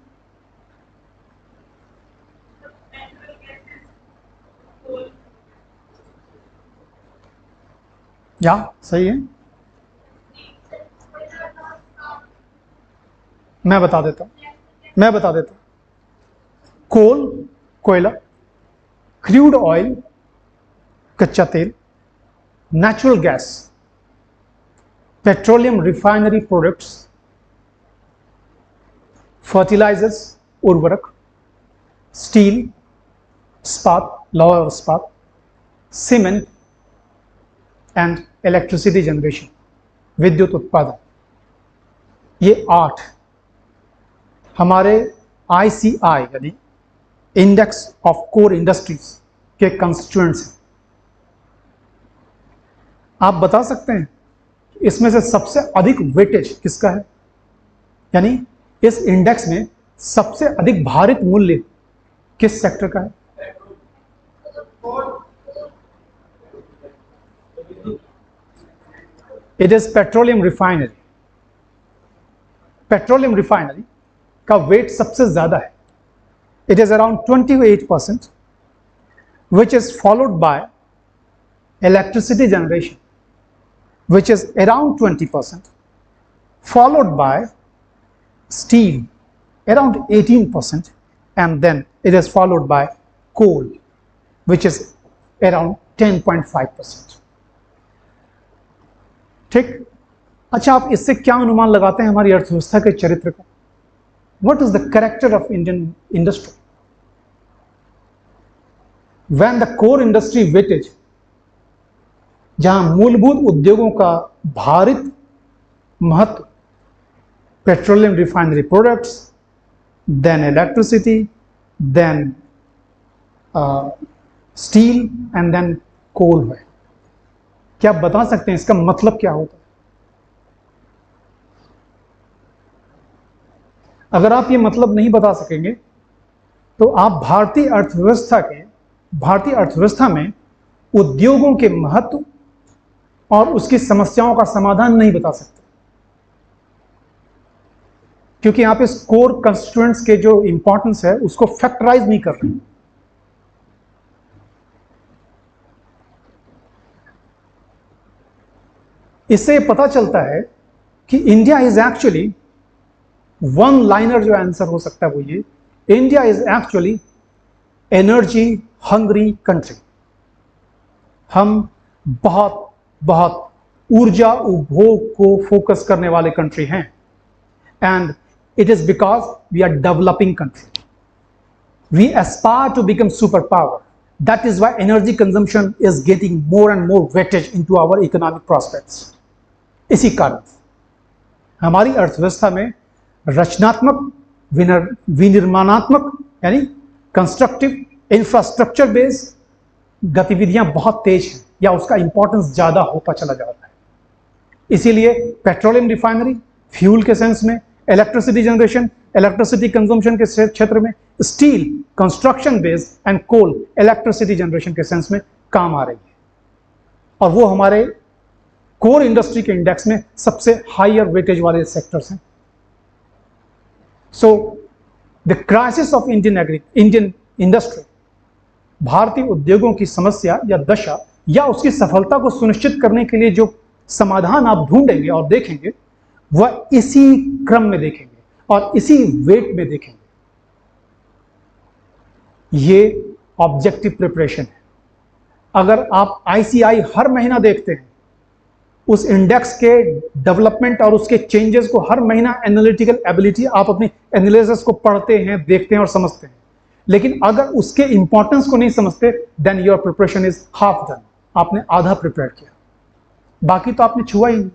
या सही है, मैं बता देता हूं। कोल, कोयला, क्रूड ऑयल, कच्चा तेल, natural gas, petroleum refinery products, fertilizers, उर्वरक, स्टील, इस्पात, लौह और इस्पात, सीमेंट एंड इलेक्ट्रिसिटी जनरेशन, विद्युत उत्पादन। ये 8 हमारे ICI यानी इंडेक्स ऑफ कोर इंडस्ट्रीज के कंस्टिट्यूएंट्स हैं। आप बता सकते हैं इसमें से सबसे अधिक वेटेज किसका है, यानी इस इंडेक्स में सबसे अधिक भारित मूल्य किस सेक्टर का है? It is petroleum refinery. Petroleum refinery का वेट सबसे ज्यादा है। It is around 28%, which is followed by electricity generation, which is around 20%, followed by steel around 18%, and then it is followed by coal, which is around 10.5%. ठीक। अच्छा, आप इससे क्या अनुमान लगाते हैं हमारी अर्थव्यवस्था के चरित्र का? What is the character of Indian industry? When the core industry weightage जहां मूलभूत उद्योगों का भारित महत्व, petroleum refinery products, then electricity, then steel and then coal है। क्या आप बता सकते हैं इसका मतलब क्या होता है? अगर आप ये मतलब नहीं बता सकेंगे तो आप भारतीय अर्थव्यवस्था में उद्योगों के महत्व और उसकी समस्याओं का समाधान नहीं बता सकते, क्योंकि आप इस कोर कंस्टिट्यूएंट्स के जो इंपॉर्टेंस है उसको फैक्टराइज नहीं कर रहे। इससे पता चलता है कि India is actually, one liner जो आंसर हो सकता है वो ये, India is actually energy hungry country. हम बहुत बहुत ऊर्जा उपभोग को फोकस करने वाले कंट्री हैं, and it is because we are developing country, we aspire to become super power. That is why energy consumption is getting more and more weightage into our economic prospects. इसी कारण हमारी अर्थव्यवस्था में रचनात्मक, विनिर्माणात्मक यानी कंस्ट्रक्टिव, इंफ्रास्ट्रक्चर बेस्ड गतिविधियां बहुत तेज हैं, या उसका इंपॉर्टेंस ज्यादा होता चला जा रहा है। इसीलिए पेट्रोलियम रिफाइनरी, फ्यूल के सेंस में, इलेक्ट्रिसिटी जनरेशन, इलेक्ट्रिसिटी कंजम्पशन के क्षेत्र में, steel construction based and coal electricity generation के सेंस में काम आ रही है, और वो हमारे कोर इंडस्ट्री के इंडेक्स में सबसे हायर वेटेज वाले सेक्टर्स हैं। So the crisis of Indian industry, भारतीय उद्योगों की समस्या या दशा या उसकी सफलता को सुनिश्चित करने के लिए जो समाधान आप ढूंढेंगे और देखेंगे, वह इसी क्रम में देखेंगे और इसी वेट में देखेंगे। ये ऑब्जेक्टिव प्रिपरेशन है। अगर आप आईसीआई हर महीना देखते हैं, उस इंडेक्स के डेवलपमेंट और उसके चेंजेस को हर महीना, एनालिटिकल एबिलिटी, आप अपनी एनालिसिस को पढ़ते हैं, देखते हैं और समझते हैं, लेकिन अगर उसके इंपॉर्टेंस को नहीं समझते, then your preparation is half done. आपने आधा प्रिपेयर किया, बाकी तो आपने छुआ ही नहीं,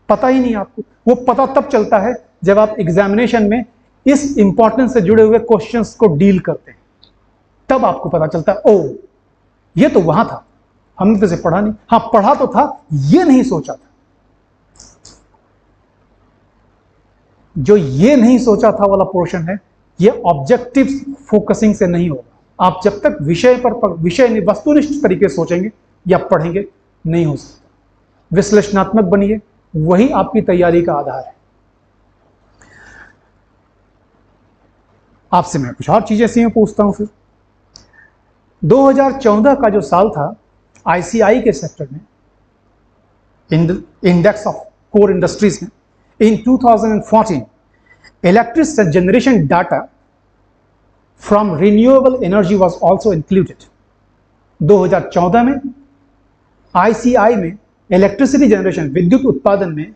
पता ही नहीं आपको। वो पता तब चलता है जब आप एग्जामिनेशन में इस इंपॉर्टेंस से जुड़े हुए क्वेश्चंस को डील करते हैं, तब आपको पता चलता है, ओ ये तो वहां था, हमने तो इसे पढ़ा नहीं। हाँ, पढ़ा तो था, ये नहीं सोचा था। जो ये नहीं सोचा था वाला पोर्शन है, ये ऑब्जेक्टिव फोकसिंग से नहीं होगा। आप जब तक विषय वस्तुनिष्ठ तरीके से सोचेंगे या पढ़ेंगे, नहीं हो सकता। विश्लेषणात्मक बनिए, वही आपकी तैयारी का आधार है। आपसे मैं कुछ और चीजें ऐसी पूछता हूं। फिर 2014 का जो साल था आईसीआई के सेक्टर में, इंडेक्स ऑफ कोर इंडस्ट्रीज में, इन 2014 electric generation data from renewable energy was also included. 2014 में आईसीआई में इलेक्ट्रिसिटी जनरेशन, विद्युत उत्पादन में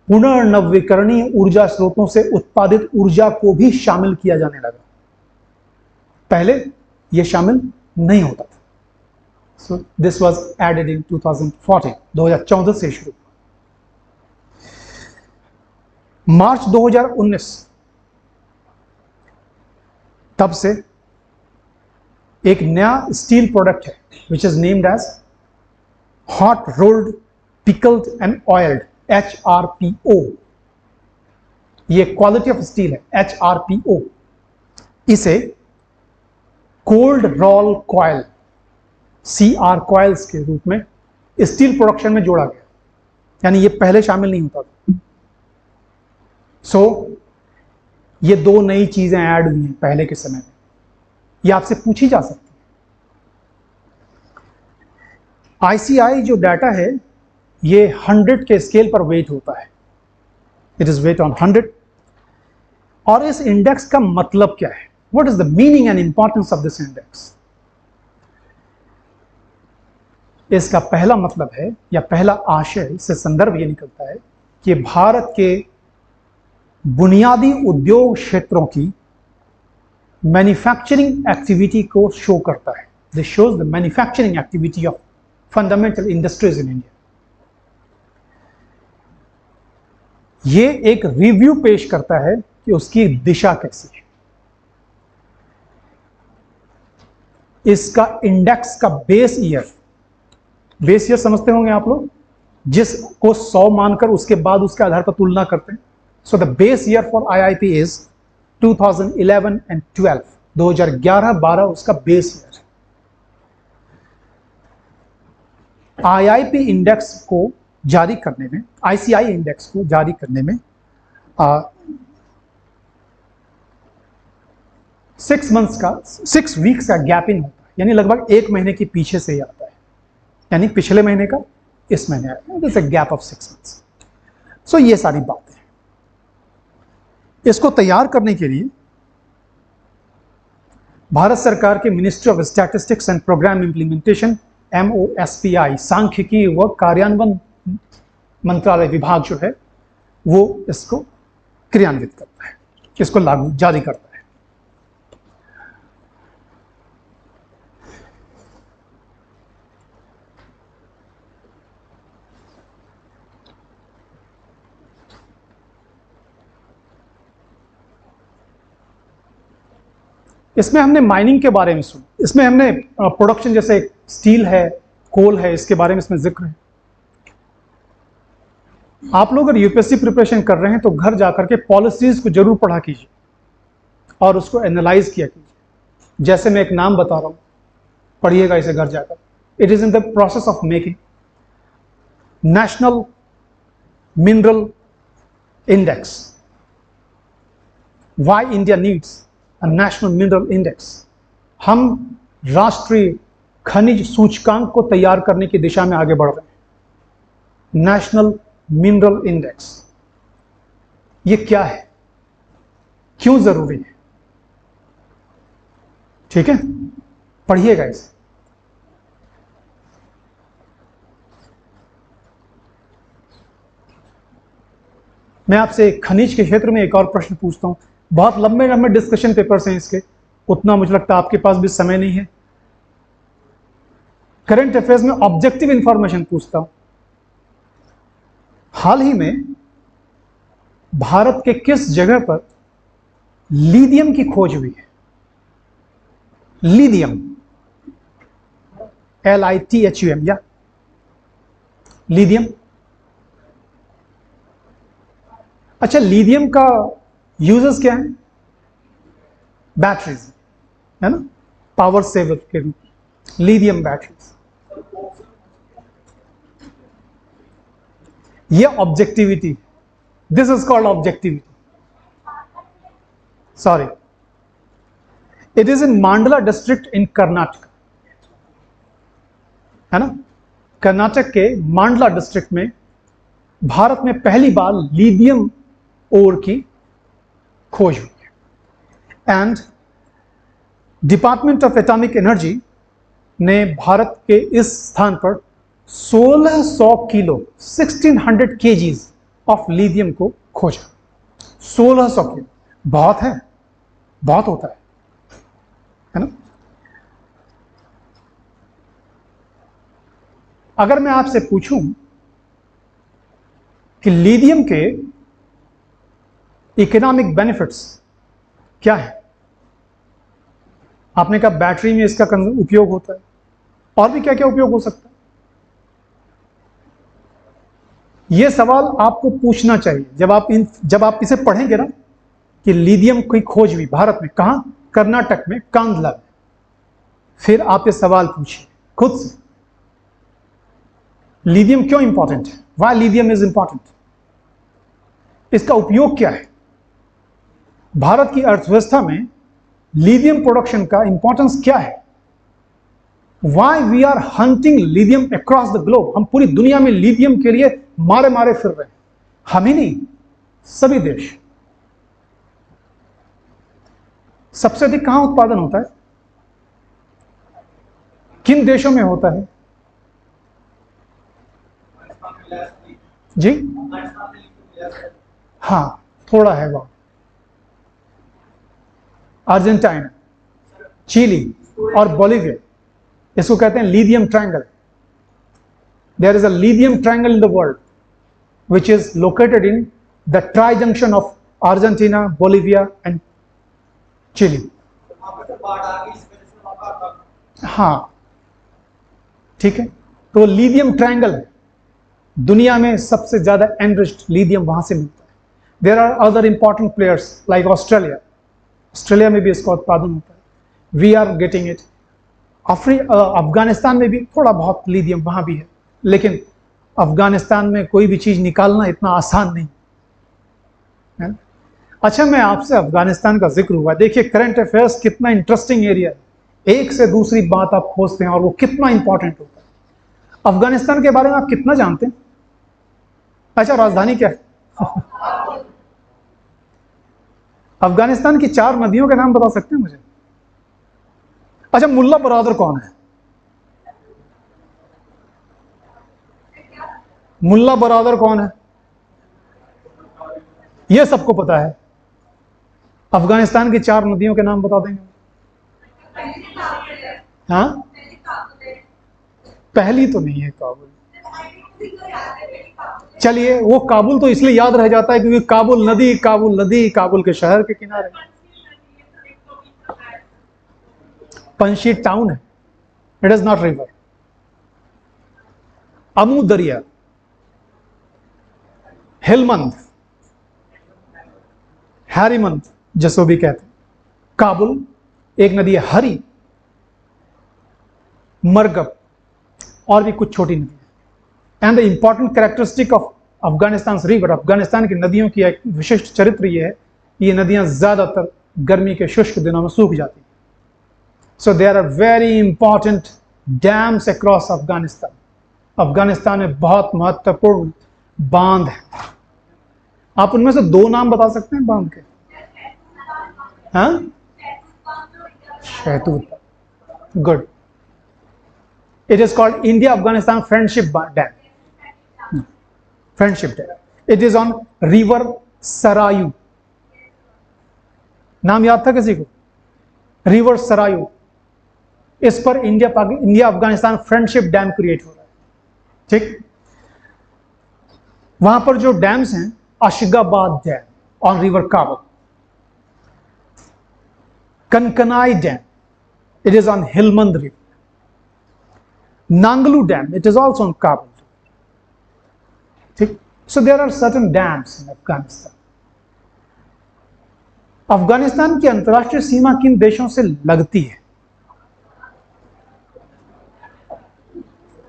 पुनर्नवीकरणीय ऊर्जा स्रोतों से उत्पादित ऊर्जा को भी शामिल किया जाने लगा। पहले यह शामिल नहीं होता था। So this was added in 2014, 2014 से शुरू। मार्च 2019 तब से एक नया स्टील प्रोडक्ट है which is named as hot rolled pickled and oiled, HRPO। ये क्वालिटी ऑफ स्टील है, HRPO। इसे cold roll coil, CR coils के रूप में स्टील प्रोडक्शन में जोड़ा गया, यानी ये पहले शामिल नहीं होता था। सो ये दो नई चीजें ऐड हुई हैं पहले के समय में, ये आपसे पूछी जा सकती है। आईसीआई जो डाटा है ये 100 के स्केल पर वेट होता है, इट इज वेट ऑन 100। और इस इंडेक्स का मतलब क्या है, what is the meaning and importance of this index? इसका पहला मतलब है या पहला आशय, इससे संदर्भ ये निकलता है कि भारत के बुनियादी उद्योग क्षेत्रों की मैन्युफैक्चरिंग एक्टिविटी को शो करता है। This shows the manufacturing activity of fundamental industries in India. ये एक रिव्यू पेश करता है कि उसकी दिशा कैसी है। इसका इंडेक्स का बेस ईयर समझते होंगे आप लोग, जिसको 100 मानकर उसके बाद उसके आधार पर तुलना करते हैं। So the base year for IIP is 2011 and 12, 2011-12 उसका बेस ईयर है। आईआईपी इंडेक्स को जारी करने में, आईसीआई इंडेक्स को जारी करने में 6 वीक्स का गैप इन होता है, यानी लगभग 1 महीने की पीछे से ही आता है, यानी पिछले महीने का इस महीने आया है, जैसे गैप ऑफ 6 मंथ्स। सो ये सारी बातें हैं। इसको तैयार करने के लिए भारत सरकार के ministry of statistics and programme implementation MOSPI सांख्यिकी व कार्यान्वयन मंत्रालय विभाग जो है वो इसको क्रियान्वित करता है, इसको लागू जारी करता है। इसमें हमने माइनिंग के बारे में सुना, इसमें हमने प्रोडक्शन जैसे स्टील है, कोल है, इसके बारे में इसमें जिक्र है। आप लोग अगर यूपीएससी प्रिपरेशन कर रहे हैं तो घर जाकर के पॉलिसीज को जरूर पढ़ा कीजिए और उसको एनालाइज किया कीजिए। जैसे मैं एक नाम बता रहा हूं, पढ़िएगा इसे घर जाकर। It is in the process of making national mineral index. Why India needs a national mineral index. हम राष्ट्रीय खनिज सूचकांक को तैयार करने की दिशा में आगे बढ़ रहे हैं। नेशनल मिनरल इंडेक्स, ये क्या है, क्यों जरूरी है? ठीक है, पढ़िएगा इसे। मैं आपसे खनिज के क्षेत्र में एक और प्रश्न पूछता हूं। बहुत लंबे लंबे डिस्कशन पेपर्स हैं इसके, उतना मुझे लगता है आपके पास भी समय नहीं है। करंट अफेयर्स में ऑब्जेक्टिव इंफॉर्मेशन पूछता हूं। हाल ही में भारत के किस जगह पर लिथियम की खोज हुई है? लिथियम, LITHUM, या लिथियम। अच्छा, लिथियम का यूजेस क्या है? बैटरीज, है ना, पावर सेवर के रूप में लिथियम बैटरीज। ये objectivity, this is called objectivity. Sorry, it is इन मांडला डिस्ट्रिक्ट इन कर्नाटक, है ना। कर्नाटक के मांडला डिस्ट्रिक्ट में भारत में पहली बार लिथियम ओर की खोज हुई है। And department of atomic energy ने भारत के इस स्थान पर 1600 किलो 1600 kgs ऑफ लिथियम को खोजा। 1600 किलो बहुत है, बहुत होता है ना। अगर मैं आपसे पूछूं कि लिथियम के इकोनॉमिक बेनिफिट्स क्या है, आपने कहा बैटरी में इसका उपयोग होता है, और भी क्या क्या उपयोग हो सकता है? यह सवाल आपको पूछना चाहिए जब आप इसे पढ़ेंगे ना, कि लिथियम की खोज हुई भारत में, कहां? कर्नाटक में, कांधला में। फिर आप ये सवाल पूछिए खुद से, लिथियम क्यों इंपॉर्टेंट है? Why lithium is important? इसका उपयोग क्या है? भारत की अर्थव्यवस्था में लिथियम प्रोडक्शन का इंपॉर्टेंस क्या है? Why we are hunting lithium across the globe? हम पूरी दुनिया में लिथियम के लिए मारे मारे फिर रहे हैं। हम ही नहीं, सभी देश। सबसे अधिक कहां उत्पादन होता है? किन देशों में होता है जी? हाँ, थोड़ा है वहां, अर्जेंटीना, चिली और बोलिविया। इसको कहते हैं lithium triangle. there is a lithium triangle in the world which is located in the tri-junction of Argentina, Bolivia and Chile. वहाँ पर से बाढ़ आ गई, इस वजह से वहाँ का हाँ, ठीक है, तो लिथियम ट्रायंगल है, दुनिया में सबसे ज्यादा एनरिच्ड लिथियम वहां से मिलता है. There are other important players like Australia, Australia में भी इसका उत्पादन होता है. We are getting it. Afghanistan में भी थोड़ा बहुत लिथियम वहां भी है, लेकिन अफगानिस्तान में कोई भी चीज निकालना इतना आसान नहीं है. अच्छा, मैं आपसे अफगानिस्तान का जिक्र हुआ, देखिए करंट अफेयर्स कितना इंटरेस्टिंग एरिया है, एक से दूसरी बात आप खोजते हैं और वो कितना इंपॉर्टेंट होता है. अफगानिस्तान के बारे में आप कितना जानते हैं? अच्छा, राजधानी क्या है? अफगानिस्तान की 4 नदियों के नाम बता सकते हैं मुझे? अच्छा, मुल्ला बरादर कौन है? मुल्ला बरादर कौन है? यह सबको पता है. अफगानिस्तान की 4 नदियों के नाम बता देंगे? हाँ, पहली तो नहीं है काबुल. चलिए, वो काबुल तो इसलिए याद रह जाता है क्योंकि काबुल नदी काबुल के शहर के किनारे. पंशी टाउन है, it is not river. Amu दरिया, हेलमंद, हैरीमंद जसो भी कहते हैं. काबुल एक नदी है, हरी, मरगब और भी कुछ छोटी नदी है. And the important characteristic of Afghanistan river, Afghanistan की नदियों की एक विशिष्ट चरित्र ये है, ये नदियां ज्यादातर गर्मी के शुष्क दिनों में सूख जाती हैं. So there are very important dams across Afghanistan. Afghanistan में बहुत महत्वपूर्ण बांध है. आप उनमें से 2 नाम बता सकते हैं बांध के? हाँ, शहतूत. Good. It is called India Afghanistan Friendship Dam. Friendship Dam. It is on river Sarayu. नाम याद था किसी को? रिवर सरायू. इस पर India Afghanistan friendship dam create हो रहा है. ठीक, वहां पर जो डैम्स हैं, Ashgabat dam on river Kabul, कनकनाई dam, it is on Helmand river, Nanglu Dam, it is also on Kabul. So there are certain dams in Afghanistan. Afghanistan की अंतर्राष्ट्रीय सीमा किन देशों से लगती है?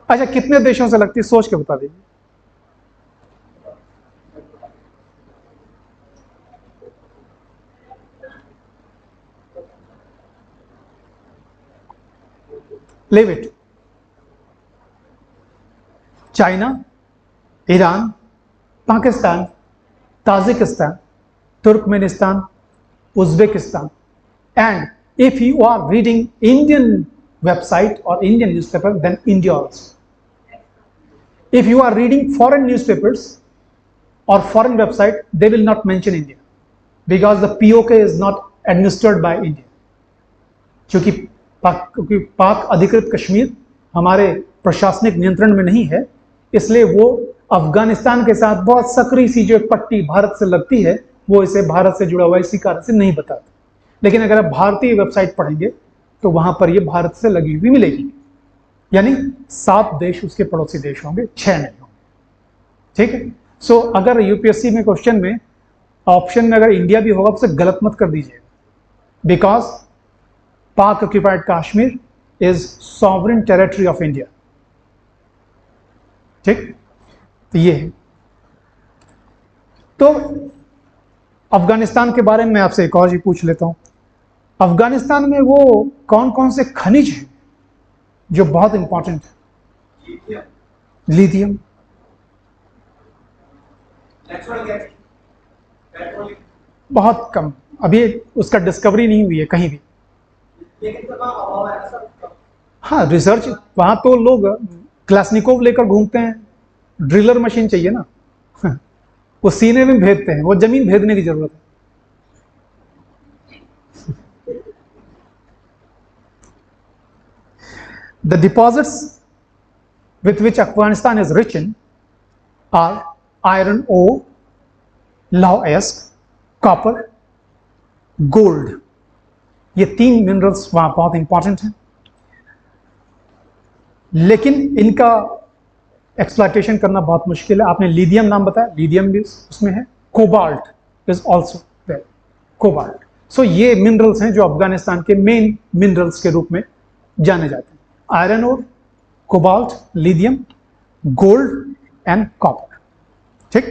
अच्छा, कितने देशों से लगती है सोच के बता दीजिए. Leave it. China, Iran, Pakistan, Tajikistan, Turkmenistan, Uzbekistan. And if you are reading Indian website or Indian newspaper, then India also. If you are reading foreign newspapers or foreign website, they will not mention India because the POK is not administered by India. क्योंकि पाक अधिकृत कश्मीर हमारे प्रशासनिक नियंत्रण में नहीं है, इसलिए वो अफगानिस्तान के साथ बहुत सकरी सी जो एक पट्टी भारत से लगती है, वो इसे भारत से जुड़ा हुआ इसी कारण से नहीं बताते. लेकिन अगर आप भारतीय वेबसाइट पढ़ेंगे तो वहां पर ये भारत से लगी हुई मिलेगी. यानी 7 देश उसके पड़ोसी देश होंगे, 6 नहीं होंगे. ठीक है. सो अगर यूपीएससी में क्वेश्चन में ऑप्शन में अगर इंडिया भी होगा तो उसे गलत मत कर दीजिएगा, बिकॉज पाक occupied Kashmir is sovereign territory of India. ठीक, तो ये है. तो अफगानिस्तान के बारे में मैं आपसे एक और चीज पूछ लेता हूं. अफगानिस्तान में वो कौन कौन से खनिज हैं जो बहुत इंपॉर्टेंट है? लिथियम, नेचुरल गैस, पेट्रोल, बहुत कम, अभी उसका डिस्कवरी नहीं हुई है कहीं भी. लेकिन तो अभाव है सर. हाँ, रिसर्च वहां तो लोग क्लासनिकोव लेकर घूमते हैं, ड्रिलर मशीन चाहिए ना, वो सीने में भेदते हैं, वो जमीन भेदने की जरूरत है. The deposits with which Afghanistan is rich in are iron ore, लौह-अयस्क, कॉपर, गोल्ड। ये 3 मिनरल्स वहां बहुत इंपॉर्टेंट हैं, लेकिन इनका एक्सप्लॉयटेशन करना बहुत मुश्किल है। आपने लिथियम नाम बताया, लिथियम भी उसमें है। Cobalt is also there, cobalt. So ये मिनरल्स हैं जो अफगानिस्तान के मेन मिनरल्स के रूप में जाने जाते हैं। Iron ore, cobalt, lithium, gold and copper. ठीक।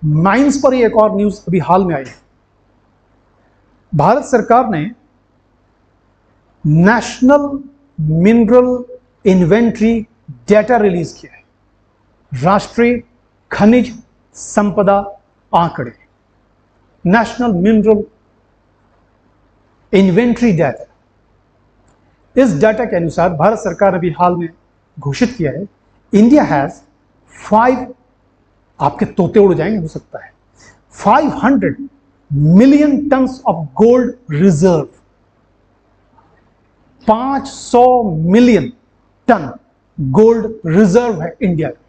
माइंस पर ही एक और न्यूज अभी हाल में आई है। भारत सरकार ने national mineral inventory data release किया है, राष्ट्रीय खनिज संपदा आंकड़े, नेशनल मिनरल इन्वेंट्री डाटा। इस डाटा के अनुसार भारत सरकार ने भी हाल में घोषित किया है, इंडिया हैज 5, आपके तोते उड़ जाएंगे हो सकता है, 500 million tons of gold reserve. 500 million ton gold reserve है इंडिया का।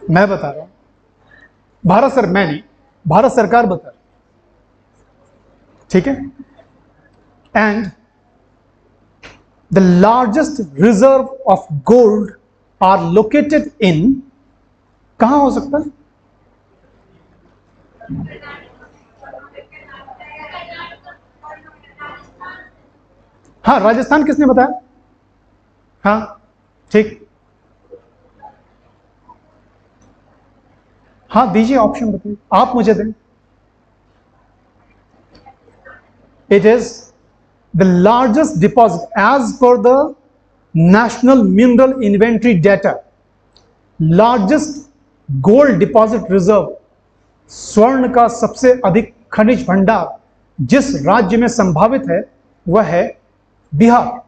मैं बता रहा हूं, मैं नहीं, भारत सरकार बता रही, ठीक है। And the largest reserve of gold are located in, कहां हो सकता है? हाँ, राजस्थान किसने बताया? हाँ, ठीक। हाँ, दीजिए ऑप्शन, बताइए, आप मुझे दें। It is the largest deposit as per the national mineral inventory data, largest gold deposit reserve, स्वर्ण का सबसे अधिक खनिज भंडार जिस राज्य में संभावित है वह है बिहार।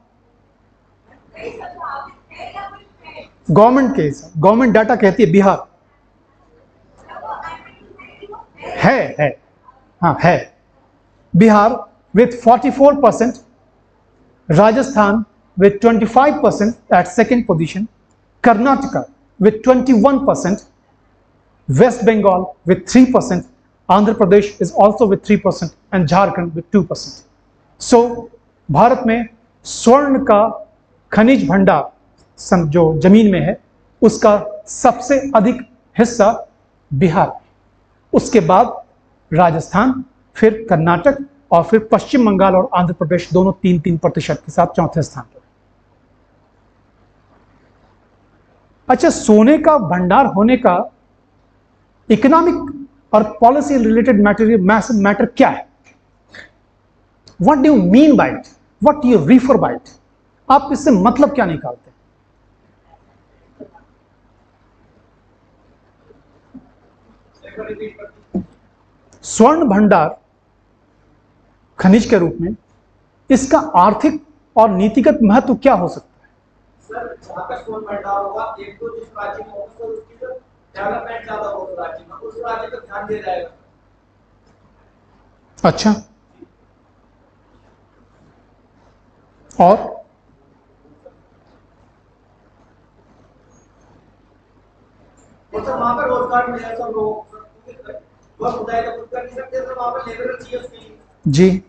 गवर्नमेंट डाटा कहती है बिहार है, हाँ है। Bihar with 44%, Rajasthan with 25% at second position, Karnataka with 21%, West Bengal with 3%, Andhra Pradesh is also with 3% and Jharkhand with 2%. So Bharat में स्वर्ण का खनिज भंडार जो जमीन में है उसका सबसे अधिक हिस्सा बिहार, उसके बाद राजस्थान, फिर कर्नाटक और फिर पश्चिम बंगाल और आंध्र प्रदेश दोनों 3-3% के साथ चौथे स्थान पर। अच्छा, सोने का भंडार होने का इकोनॉमिक और पॉलिसी रिलेटेड मैटर क्या है? What do you mean by it, what you refer by it, आप इससे मतलब क्या निकालते हैं? स्वर्ण भंडार खनिज के रूप में इसका आर्थिक और नीतिगत महत्व क्या हो सकता है? सर, जहां का स्वर्ण भंडार होगा, एक तो जिस राज्य में होगा उसकी तो डेवलपमेंट ज्यादा होगा राज्य में, उस राज्य पर ध्यान दिया जाएगा। अच्छा, और सर वहां पर रोजगार मिलेगा सब लोगों को, वह खुदाई तो खुद कर नहीं सकते, सर वहां पर लेबर चाहिए उसके लिए। जी,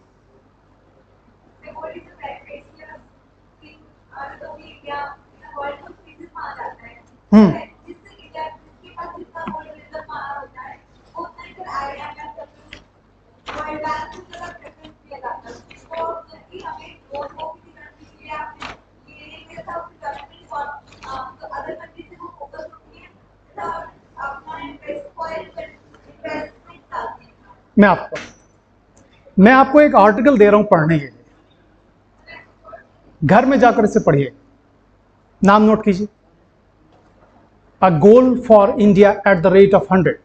मैं आपको एक आर्टिकल दे रहा हूं पढ़ने के लिए, घर में जाकर इसे पढ़िए, नाम नोट कीजिए, a goal for India at the rate of 100।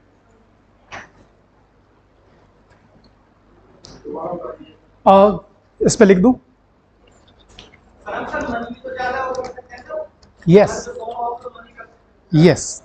इस पे लिख दूं? Yes, yes.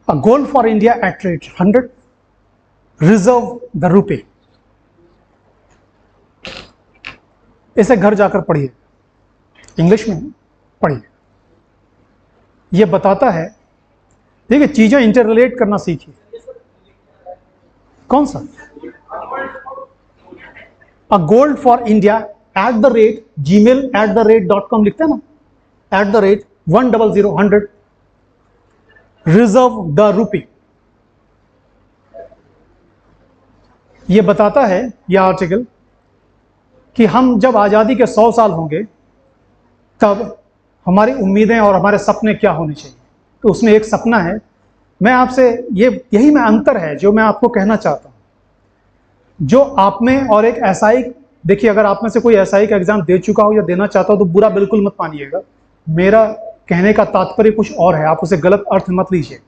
A gold for India at rate 100, reserve the रुपए। इसे घर जाकर पढ़िए, इंग्लिश में पढ़िए। यह बताता है, देखिए चीजें इंटर रिलेट करना सीखिए। कौन सा? अ gold for India at the rate gmail@.com लिखते हैं ना, @100 रिजर्व द रूपी। यह बताता है यह आर्टिकल कि हम जब आज़ादी के 100 साल होंगे तब हमारी उम्मीदें और हमारे सपने क्या होने चाहिए। तो उसमें एक सपना है, मैं आपसे यही में अंतर है जो मैं आपको कहना चाहता हूं। जो आप में और एक एसआई, देखिए अगर आप में से कोई एसआई का एग्जाम दे चुका हो या देना चाहता हो तो बुरा बिल्कुल मत मानिएगा, मेरा कहने का तात्पर्य कुछ और है, आप उसे गलत अर्थ मत लीजिए।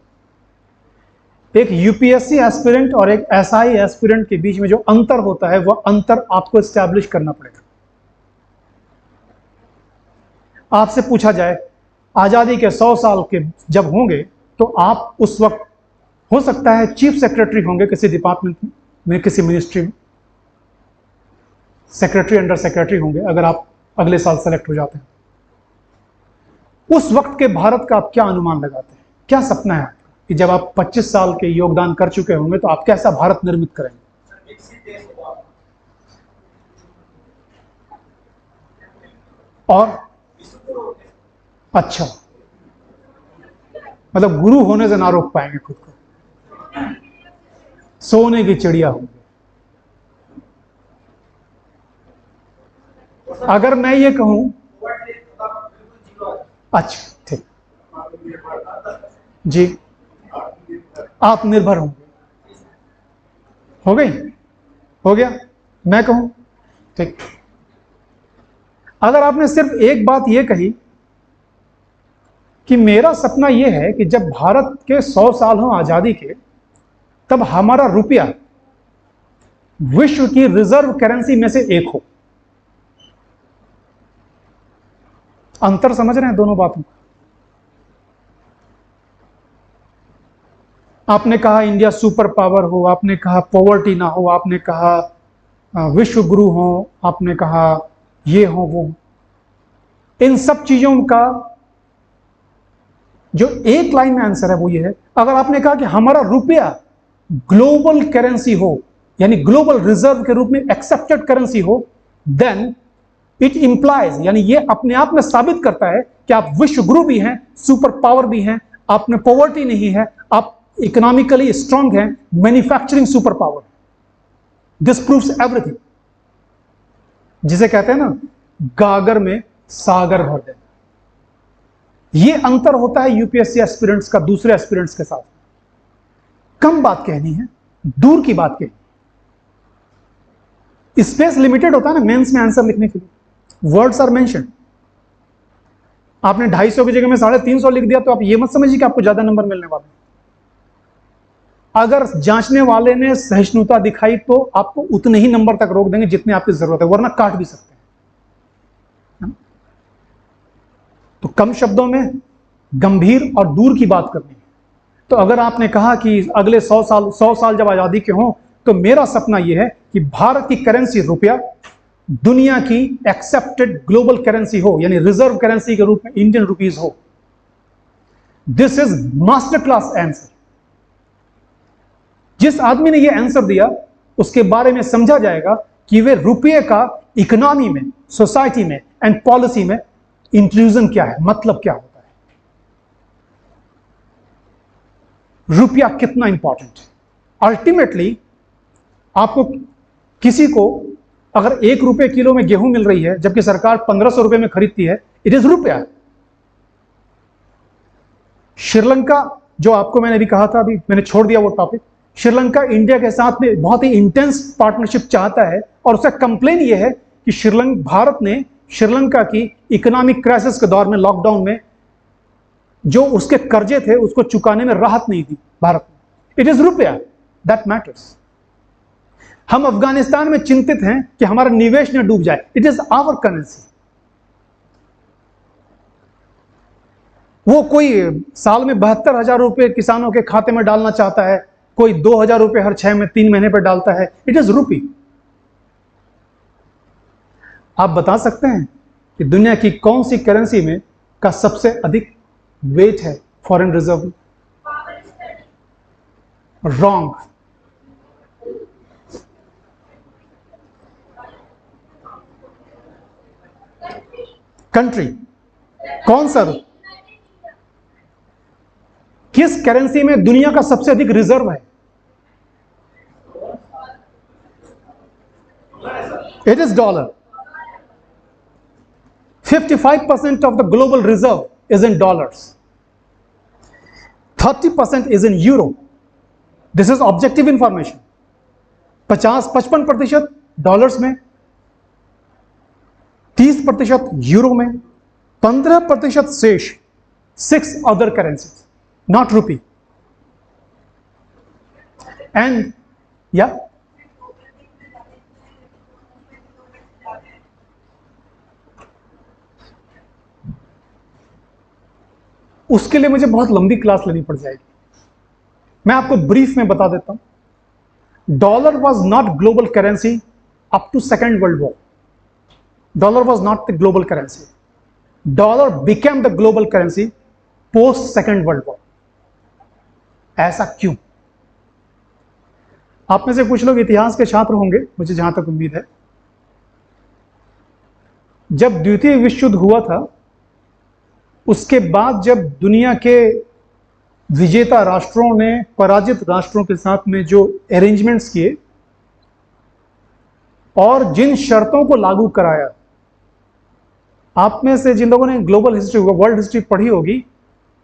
एक यूपीएससी एस्पिरेंट और एक एसआई एस्पिरेंट के बीच में जो अंतर होता है वह अंतर आपको एस्टैब्लिश करना पड़ेगा। आपसे पूछा जाए आजादी के 100 साल के जब होंगे तो आप उस वक्त हो सकता है चीफ सेक्रेटरी होंगे किसी डिपार्टमेंट में, किसी मिनिस्ट्री में, सेक्रेटरी अंडर सेक्रेटरी होंगे अगर आप अगले साल सेलेक्ट हो जाते हैं। उस वक्त के भारत का आप क्या अनुमान लगाते हैं, क्या सपना है कि जब आप 25 साल के योगदान कर चुके होंगे तो आप कैसा भारत निर्मित करेंगे? और अच्छा, मतलब गुरु होने से ना रोक पाएंगे खुद को, सोने की चिड़िया होंगे। अगर मैं ये कहूं, अच्छा ठीक जी, आत्मनिर्भर होंगे, हो गई, हो गया, मैं कहूं ठीक। अगर आपने सिर्फ एक बात यह कही कि मेरा सपना यह है कि जब भारत के 100 साल हों आजादी के, तब हमारा रुपया विश्व की रिजर्व करेंसी में से एक हो। अंतर समझ रहे हैं दोनों बातों का? आपने कहा इंडिया सुपर पावर हो, आपने कहा पॉवर्टी ना हो, आपने कहा विश्व गुरु हो, आपने कहा ये हो वो। इन सब चीजों का जो एक लाइन में आंसर है वो ये है, अगर आपने कहा कि हमारा रुपया ग्लोबल करेंसी हो, यानी ग्लोबल रिजर्व के रूप में एक्सेप्टेड करेंसी हो, देन इट इंप्लाइज, यानी ये अपने आप में साबित करता है कि आप विश्व गुरु भी हैं, सुपर पावर भी हैं, आप में पॉवर्टी नहीं है, आप इकोनॉमिकली स्ट्रांग हैं, manufacturing super power. This proves everything. जिसे कहते हैं ना गागर में सागर भर देना। ये अंतर होता है यूपीएससी एस्पिरेंट्स का दूसरे एस्पिरेंट्स के साथ। कम बात कहनी है, दूर की बात कहनी। स्पेस लिमिटेड होता है ना मेंस में आंसर लिखने के लिए, वर्ड्स आर मेंशन्ड। आपने 250 की जगह में 350 लिख दिया तो आप ये मत समझिए कि आपको ज्यादा नंबर मिलने वाले। अगर जांचने वाले ने सहिष्णुता दिखाई तो आपको उतने ही नंबर तक रोक देंगे जितने आपकी जरूरत है, वरना काट भी सकते हैं। तो कम शब्दों में गंभीर और दूर की बात करनी है। तो अगर आपने कहा कि अगले 100 साल जब आजादी के हों, तो मेरा सपना यह है कि भारत की करेंसी रुपया दुनिया की एक्सेप्टेड ग्लोबल करेंसी हो, यानी रिजर्व करेंसी के रूप में इंडियन रुपीज हो। This is master class answer. जिस आदमी ने यह आंसर दिया उसके बारे में समझा जाएगा कि वे रुपये का इकोनॉमी में, सोसाइटी में एंड पॉलिसी में इंक्लूजन क्या है, मतलब क्या होता है, रुपया कितना इंपॉर्टेंट है। अल्टीमेटली आपको किसी को अगर 1 रुपए किलो में गेहूं मिल रही है जबकि सरकार 1500 रुपए में खरीदती है, इट इज रुपया। श्रीलंका, जो आपको मैंने भी कहा था, अभी मैंने छोड़ दिया वो टॉपिक, श्रीलंका इंडिया के साथ में बहुत ही इंटेंस पार्टनरशिप चाहता है और उसका कंप्लेन यह है कि भारत ने श्रीलंका की इकोनॉमिक क्राइसिस के दौर में, लॉकडाउन में, जो उसके कर्जे थे उसको चुकाने में राहत नहीं दी भारत ने। इट इज रुपया दैट मैटर्स। हम अफगानिस्तान में चिंतित हैं कि हमारा निवेश न डूब जाए, इट इज आवर करेंसी। वो कोई साल में 72,000 रुपये किसानों के खाते में डालना चाहता है, कोई 2,000 रुपये हर 3 महीने पर डालता है। इट इज रूपी। आप बता सकते हैं कि दुनिया की कौन सी करेंसी में का सबसे अधिक वेट है फॉरेन रिजर्व? रॉन्ग। कंट्री कौन सा? किस करेंसी में दुनिया का सबसे अधिक रिजर्व है? It is dollar. 55% of the global reserve is in dollars. 30% is in euro. This is objective information. 55% dollars में, 30% यूरो में, 15% शेष 6 other currencies, not rupee. And yeah, उसके लिए मुझे बहुत लंबी क्लास लेनी पड़ जाएगी। मैं आपको ब्रीफ में बता देता हूं। Dollar was not global currency up to second world war. Dollar was not the global currency. Dollar became the global currency post second world war. ऐसा क्यों? आप में से कुछ लोग इतिहास के छात्र होंगे, मुझे जहां तक उम्मीद है। जब द्वितीय विश्व युद्ध हुआ था, उसके बाद जब दुनिया के विजेता राष्ट्रों ने पराजित राष्ट्रों के साथ में जो अरेंजमेंट्स किए और जिन शर्तों को लागू कराया, आप में से जिन लोगों ने ग्लोबल हिस्ट्री, वर्ल्ड हिस्ट्री पढ़ी होगी,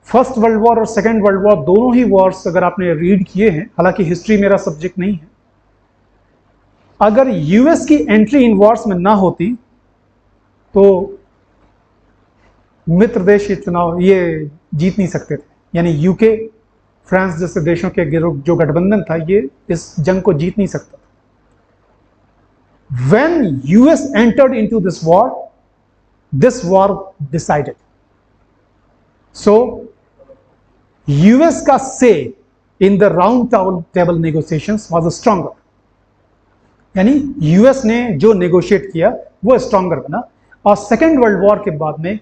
फर्स्ट वर्ल्ड वॉर और सेकेंड वर्ल्ड वॉर दोनों ही वॉर्स अगर आपने रीड किए हैं, हालांकि हिस्ट्री मेरा सब्जेक्ट नहीं है, अगर यूएस की एंट्री इन वॉर्स में ना होती तो मित्र देश ये चुनाव ये जीत नहीं सकते थे। यानी यूके, फ्रांस जैसे देशों के जो गठबंधन था, ये इस जंग को जीत नहीं सकता। When US entered into this war decided. So US का say in the round table negotiations was stronger. यानी US ने जो नेगोशिएट किया वो स्ट्रॉन्गर बना। और सेकेंड वर्ल्ड वॉर के बाद में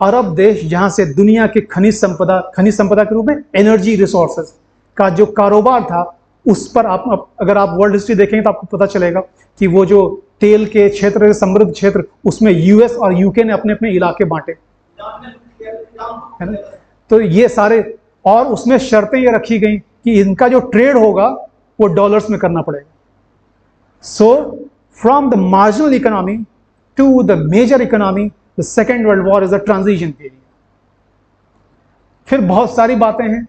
अरब देश, जहां से दुनिया के खनिज संपदा के रूप में एनर्जी रिसोर्सेज का जो कारोबार था, उस पर अगर आप वर्ल्ड हिस्ट्री देखेंगे तो आपको पता चलेगा कि वो जो तेल के क्षेत्र, समृद्ध क्षेत्र, उसमें यूएस और यूके ने अपने अपने इलाके बांटे, है ना। तो ये सारे, और उसमें शर्तें ये रखी गई कि इनका जो ट्रेड होगा वो डॉलर्स में करना पड़ेगा। So from the marginal economy to the major economy, the second world war is a transition period. फिर बहुत सारी बातें हैं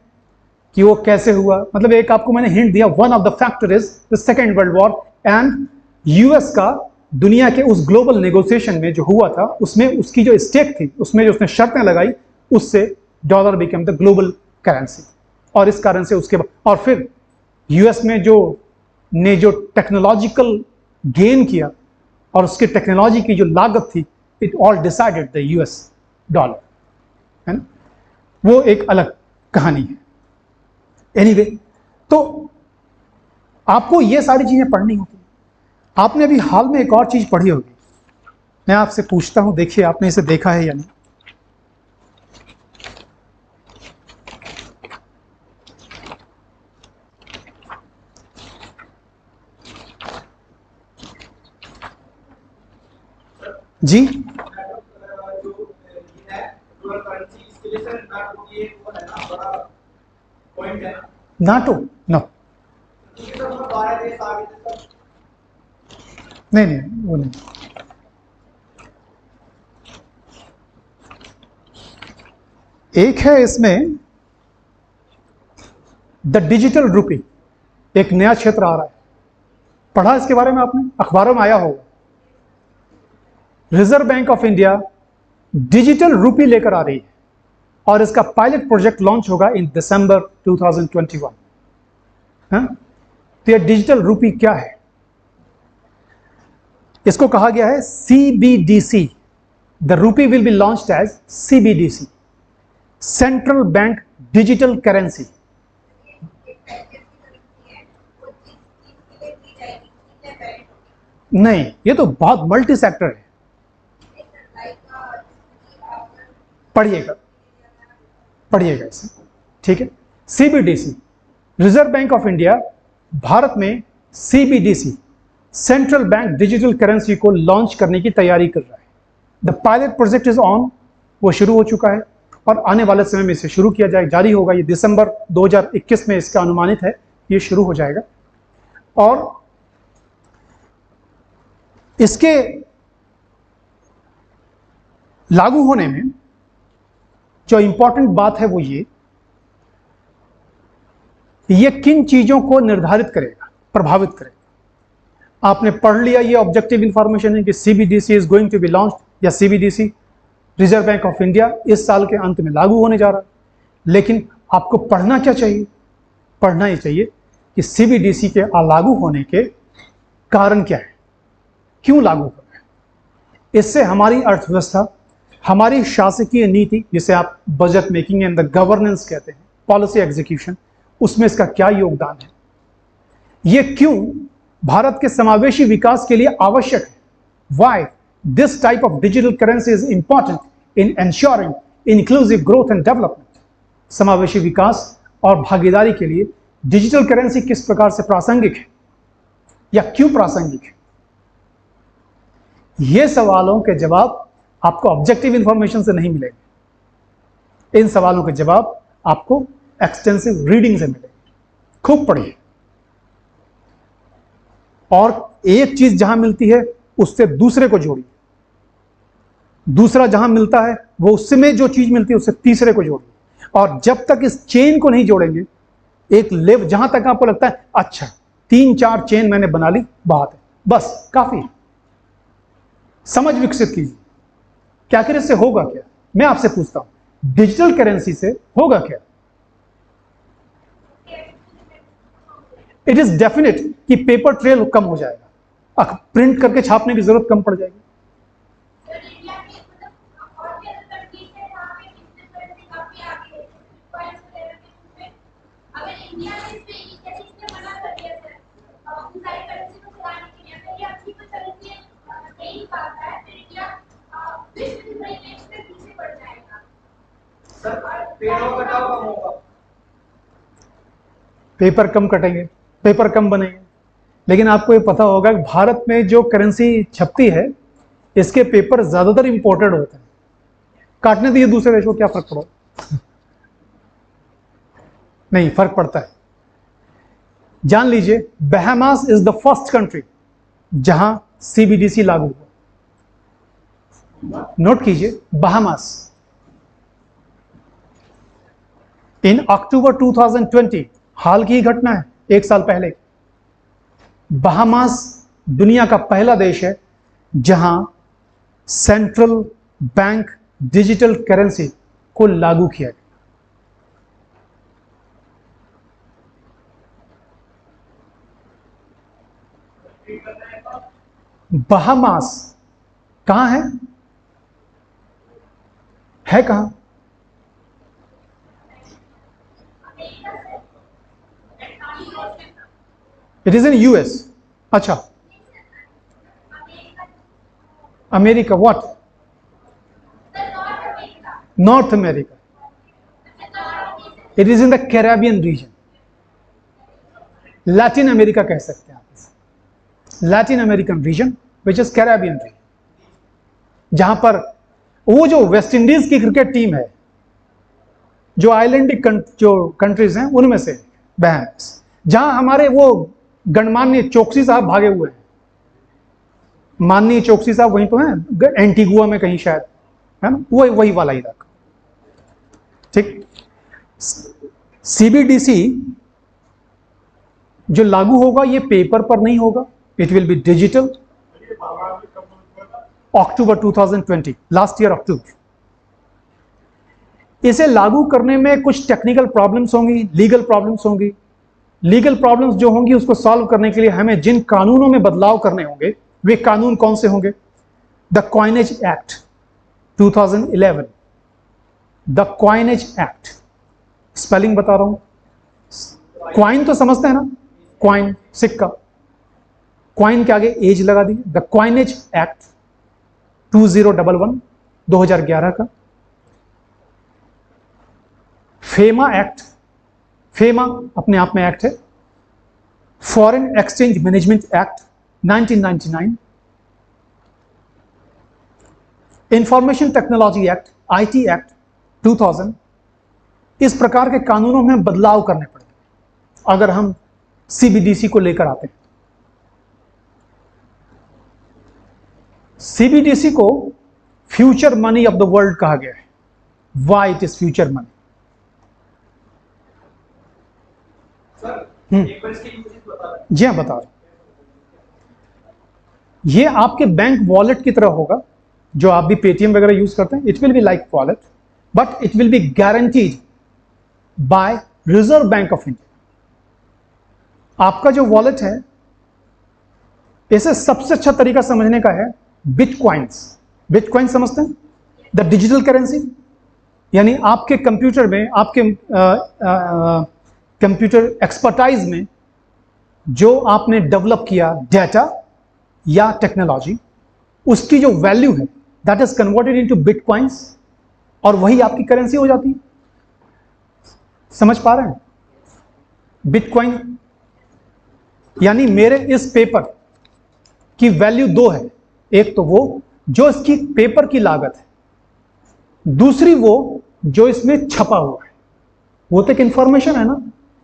कि वो कैसे हुआ। मतलब एक आपको मैंने हिंट दिया, one of the factor is the second world war and US का दुनिया के उस ग्लोबल नेगोशिएशन में जो हुआ था, उसमें उसकी जो स्टेक थी, उसमें जो उसने शर्तें लगाई, उससे dollar became the global currency. और इस कारण से उसके बाद, और फिर यूएस में जो टेक्नोलॉजिकल गेन किया और उसकी टेक्नोलॉजी की जो लागत थी, it all decided the US dollar, है ना। वो एक अलग कहानी है। एनीवे, तो आपको ये सारी चीजें पढ़नी होती है। आपने अभी हाल में एक और चीज पढ़ी होगी, मैं आपसे पूछता हूं, देखिए आपने इसे देखा है या नहीं। जी, नाटो? नो, नहीं, वो नहीं। एक है इसमें द डिजिटल रूपी, एक नया क्षेत्र आ रहा है। पढ़ा इसके बारे में आपने? अखबारों में आया होगा। Reserve bank of India digital रूपी लेकर आ रही है और इसका पायलट प्रोजेक्ट लॉन्च होगा इन दिसंबर 2021। तो यह डिजिटल रूपी क्या है? इसको कहा गया है CBDC। The rupee will be launched as CBDC। Central bank digital currency. नहीं, ये तो बहुत मल्टी सेक्टर है। पढ़िएगा पढ़िएगा इसे, ठीक है। CBDC, reserve bank of India Bharat में CBDC central bank digital currency को लॉन्च करने की तैयारी कर रहा है। The pilot project is on, वो शुरू हो चुका है और आने वाले समय में इसे शुरू किया जाएगा, जारी होगा। ये दिसंबर 2021 में इसका अनुमानित है ये शुरू हो जाएगा। और इसके लागू होने में जो इंपॉर्टेंट बात है वो ये किन चीजों को निर्धारित करेगा, प्रभावित करेगा। आपने पढ़ लिया, ये ऑब्जेक्टिव इंफॉर्मेशन है कि CBDC is going to be launched, या CBDC reserve bank of India इस साल के अंत में लागू होने जा रहा है। लेकिन आपको पढ़ना क्या चाहिए? पढ़ना ये चाहिए कि सीबीडीसी के लागू होने के कारण क्या है, क्यों लागू हो रहा है। इससे हमारी अर्थव्यवस्था, हमारी शासकीय नीति, जिसे आप budget making and the governance कहते हैं, पॉलिसी एग्जीक्यूशन, उसमें इसका क्या योगदान है, ये क्यों भारत के समावेशी विकास के लिए आवश्यक है। Why this type of digital currency is important in ensuring inclusive growth and development. समावेशी विकास और भागीदारी के लिए डिजिटल करेंसी किस प्रकार से प्रासंगिक है या क्यों प्रासंगिक है, ये सवालों के जवाब आपको ऑब्जेक्टिव इंफॉर्मेशन से नहीं मिलेंगे। इन सवालों के जवाब आपको एक्सटेंसिव रीडिंग से मिलेंगे। खूब पढ़िए, और एक चीज जहां मिलती है उससे दूसरे को जोड़िए, दूसरा जहां मिलता है वो उससे में जो चीज मिलती है उससे तीसरे को जोड़िए। और जब तक इस चेन को नहीं जोड़ेंगे, एक लेव जहां तक आपको लगता है अच्छा 3-4 चेन मैंने बना ली, बहुत है, बस काफी है, समझ विकसित कीजिए। क्या आखिर इससे होगा क्या? मैं आपसे पूछता हूं, डिजिटल करेंसी से होगा क्या? इट इज डेफिनेट कि पेपर ट्रेल कम हो जाएगा, प्रिंट करके छापने की जरूरत कम पड़ जाएगी। पेपर कम कटेंगे, पेपर कम बनेंगे, लेकिन आपको ये पता होगा कि भारत में जो करेंसी छपती है इसके पेपर ज्यादातर इंपोर्टेड होते हैं। काटने दीजिए दूसरे देश को, क्या फर्क पड़ा? नहीं, फर्क पड़ता है। जान लीजिए, Bahamas is the first country जहां सीबीडीसी लागू हुआ। नोट कीजिए, बहामास। इन अक्टूबर 2020, हाल की घटना है, 1 साल पहले, बहामास दुनिया का पहला देश है जहां सेंट्रल बैंक डिजिटल करेंसी को लागू किया गया। बहामास कहां है कहां? It is in US. अच्छा, America, what? North America. It is in the Caribbean region, Latin America कह सकते हैं आप इसे, Latin American region which is Caribbean region, जहां पर वो जो वेस्ट इंडीज की क्रिकेट टीम है, जो आइलैंडिक जो कंट्रीज हैं उनमें से बहस, जहां हमारे वो गणमान्य चोकसी साहब भागे हुए हैं। माननीय चोकसी साहब वहीं तो हैं, एंटीगुआ में कहीं शायद, है ना, वही वाला इलाका। ठीक, सीबीडीसी जो लागू होगा ये पेपर पर नहीं होगा, it will be digital. October 2020, last year October. इसे लागू करने में कुछ टेक्निकल प्रॉब्लम्स होंगी, लीगल प्रॉब्लम्स होंगी। लीगल प्रॉब्लम्स जो होंगी उसको सॉल्व करने के लिए हमें जिन कानूनों में बदलाव करने होंगे, वे कानून कौन से होंगे? The coinage act 2011, the coinage act, spelling बता रहा हूं, क्वाइन तो समझते हैं ना, क्वाइन सिक्का, क्वाइन के आगे एज लगा दी, द क्वाइनेज एक्ट 2011 2011 का, फेमा एक्ट, फेमा अपने आप में एक्ट है, foreign exchange management act 1999, information technology act IT act 2000। इस प्रकार के कानूनों में बदलाव करने पड़ेंगे अगर हम सीबीडीसी को लेकर आते हैं। सीबीडीसी को future money of the world कहा गया है। Why it is future money? जी हाँ, बता रहे। ये आपके बैंक वॉलेट की तरह होगा, जो आप भी पेटीएम वगैरह यूज करते हैं। It will be like wallet, but it will B guaranteed bye reserve bank of India. आपका जो वॉलेट है, इसे सबसे अच्छा तरीका समझने का है बिटकॉइंस। बिटकॉइन समझते हैं? द डिजिटल करेंसी, यानी आपके कंप्यूटर में, आपके कंप्यूटर एक्सपर्टाइज में जो आपने डेवलप किया डेटा या टेक्नोलॉजी, उसकी जो वैल्यू है that is converted into bitcoins, और वही आपकी करेंसी हो जाती है। समझ पा रहे हैं? बिटकॉइन यानी मेरे इस पेपर की वैल्यू दो है, एक तो वो जो इसकी पेपर की लागत है, दूसरी वो जो इसमें छपा हुआ है। वो तो एक इंफॉर्मेशन है ना,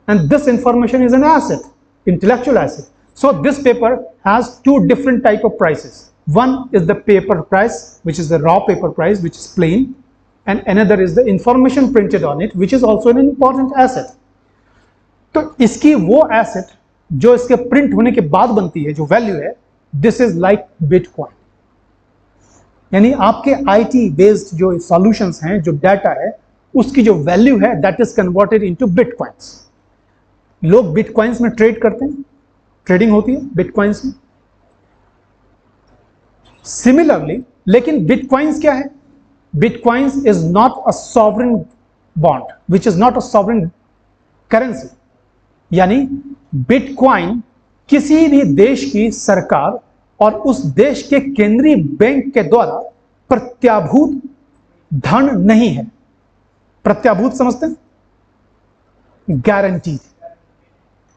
and this information is an asset, intellectual asset. So this paper has two different type of prices. One is the paper price, which is the raw paper price, which is plain, and another is the information printed on it, which is also an important asset. तो इसकी वो asset जो इसके print होने के बाद बनती है, जो वैल्यू है, this is like Bitcoin. यानी आपके IT बेस्ड जो सॉल्यूशंस हैं, जो डाटा है, उसकी जो वैल्यू है that is converted into Bitcoins. लोग बिटकॉइंस में ट्रेड करते हैं, ट्रेडिंग होती है बिटकॉइंस में। सिमिलरली, लेकिन बिटकॉइंस क्या है? Bitcoins is not a sovereign bond, which is not a sovereign currency. यानी बिटकॉइन किसी भी देश की सरकार और उस देश के केंद्रीय बैंक के द्वारा प्रत्याभूत धन नहीं है। प्रत्याभूत समझते हैं? गारंटीड।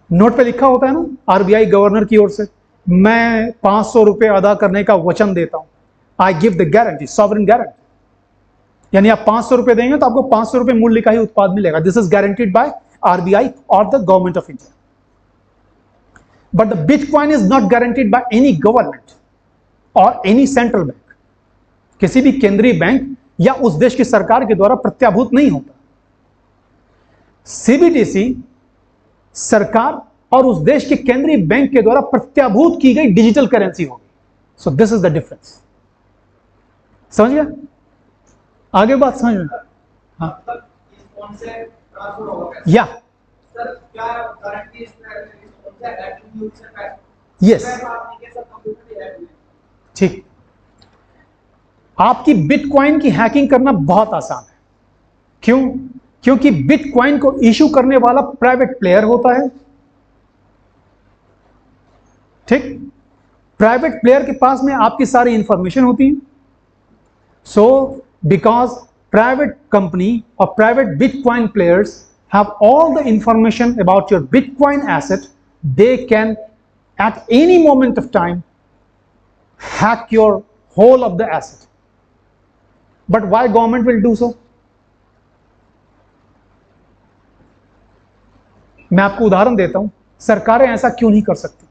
नोट पे लिखा होता है ना, आरबीआई गवर्नर की ओर से, मैं 500 रुपए अदा करने का वचन देता हूं, I give the guarantee, sovereign guarantee. यानी आप 500 रुपए देंगे तो आपको 500 रुपए मूल्य का ही उत्पाद मिलेगा। This is guaranteed by RBI और the government of India. But the bitcoin is not guaranteed by any government और एनी सेंट्रल बैंक। किसी भी केंद्रीय बैंक या उस देश की सरकार के द्वारा प्रत्याभूत नहीं होता। सीबीडीसी सरकार और उस देश के केंद्रीय बैंक के द्वारा प्रत्याभूत की गई डिजिटल करेंसी होगी। So this is the difference. समझ गया? आगे बात समझ में? हाँ, या यस, ठीक। आपकी बिटकॉइन की हैकिंग करना बहुत आसान है। क्यों? क्योंकि बिटकॉइन को इशू करने वाला प्राइवेट प्लेयर होता है। ठीक? प्राइवेट प्लेयर के पास में आपकी सारी इंफॉर्मेशन होती है। सो बिकॉज प्राइवेट कंपनी और private bitcoin players have all the information about your bitcoin asset, they can at any moment of time hack your whole of the asset. But why government will do so? मैं आपको उदाहरण देता हूं, सरकारें ऐसा क्यों नहीं कर सकती?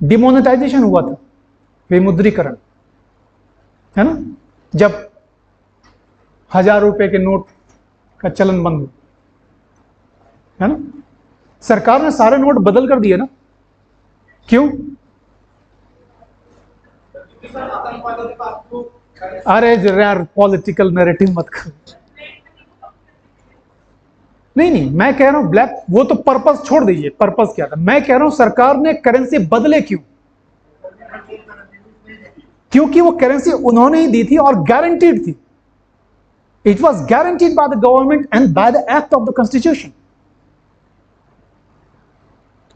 डिमोनेटाइजेशन हुआ था, विमुद्रीकरण, है ना, जब 1000 रुपए के नोट का चलन बंद हुआ, है ना, सरकार ने सारे नोट बदल कर दिए ना। क्यों? अरे यार, पॉलिटिकल नैरेटिव मत कर। नहीं, मैं कह रहा हूं ब्लैक, वो तो पर्पस छोड़ दीजिए, पर्पस क्या था। मैं कह रहा हूं सरकार ने करेंसी बदले क्यों? क्योंकि वो करेंसी उन्होंने ही दी थी और गारंटीड थी। It was guaranteed by the government and by the act of the constitution.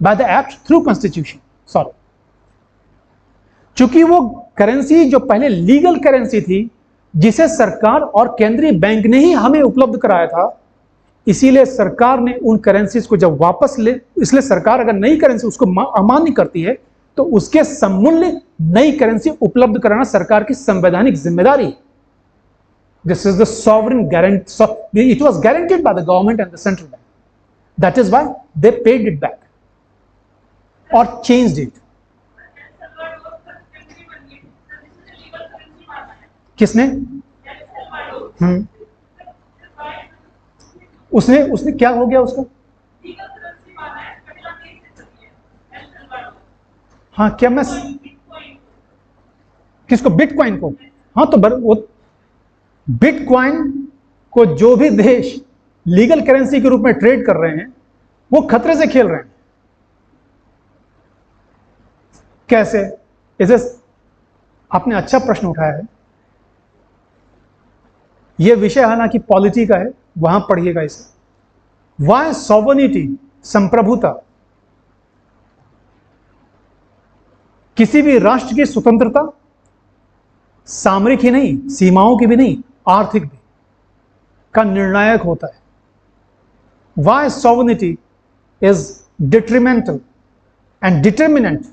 By the act through constitution. Sorry. चूंकि वो करेंसी जो पहले लीगल करेंसी थी, जिसे सरकार और केंद्रीय बैंक ने ही हमें उपलब्ध कराया था, इसीलिए सरकार ने उन करेंसीज को जब वापस ले, इसलिए सरकार अगर नई करेंसी उसको अमान्य करती है तो उसके सममूल्य नई करेंसी उपलब्ध कराना सरकार की संवैधानिक जिम्मेदारी है. This is the sovereign guarantee. So it was guaranteed by the government and the central bank. That is why they paid it back or changed it. किसने? उसने क्या हो गया उसका? हाँ, क्या मैं किसको? बिटकॉइन को. हाँ, तो वो बिटकॉइन को जो भी देश लीगल करेंसी के रूप में ट्रेड कर रहे हैं, वो खतरे से खेल रहे हैं. कैसे? इसे आपने अच्छा प्रश्न उठाया है. यह विषय हालांकि पॉलिटी का है, वहां पढ़िएगा इसे. वाई सॉवर्निटी, संप्रभुता, किसी भी राष्ट्र की स्वतंत्रता, सामरिक ही नहीं, सीमाओं की भी नहीं, आर्थिक भी, का निर्णायक होता है. Why sovereignty is detrimental and determinant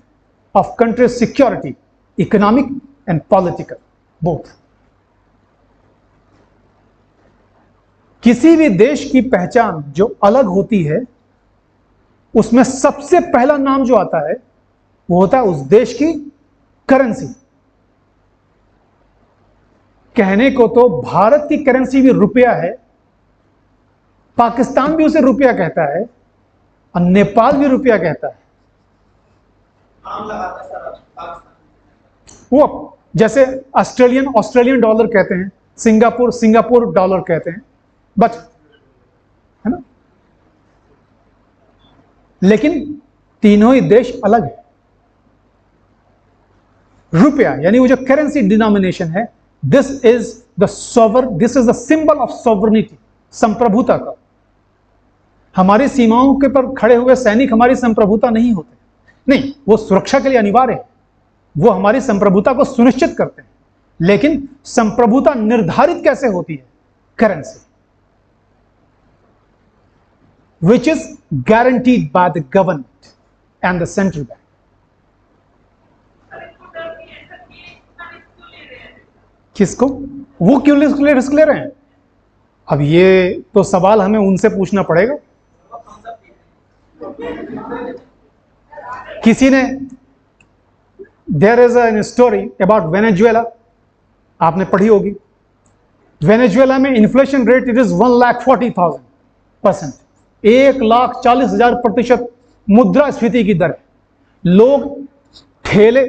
of country security, economic and political both. किसी भी देश की पहचान जो अलग होती है, उसमें सबसे पहला नाम जो आता है वो होता है उस देश की करेंसी. कहने को तो भारत की करेंसी भी रुपया है, पाकिस्तान भी उसे रुपया कहता है, और नेपाल भी रुपया कहता है. वो जैसे ऑस्ट्रेलियन डॉलर कहते हैं, सिंगापुर डॉलर कहते हैं, बट है ना. लेकिन तीनों ही देश अलग है. रुपया यानी वो जो करेंसी डिनोमिनेशन है, this is the symbol of sovereignty, संप्रभुता का. हमारी सीमाओं के पर खड़े हुए सैनिक हमारी संप्रभुता नहीं होते, नहीं, वो सुरक्षा के लिए अनिवार्य है, वो हमारी संप्रभुता को सुनिश्चित करते हैं. लेकिन संप्रभुता निर्धारित कैसे होती है? Currency, which is guaranteed by the government and the central bank. किसको? वो क्यों रिस्क ले रहे हैं? अब ये तो सवाल हमें उनसे पूछना पड़ेगा. किसी ने, there is an story about Venezuela, आपने पढ़ी होगी. वेनेजुएला में इन्फ्लेशन रेट इट इज 1,40,000%, 1,40,000% मुद्रास्फीति की दर है. लोग ठेले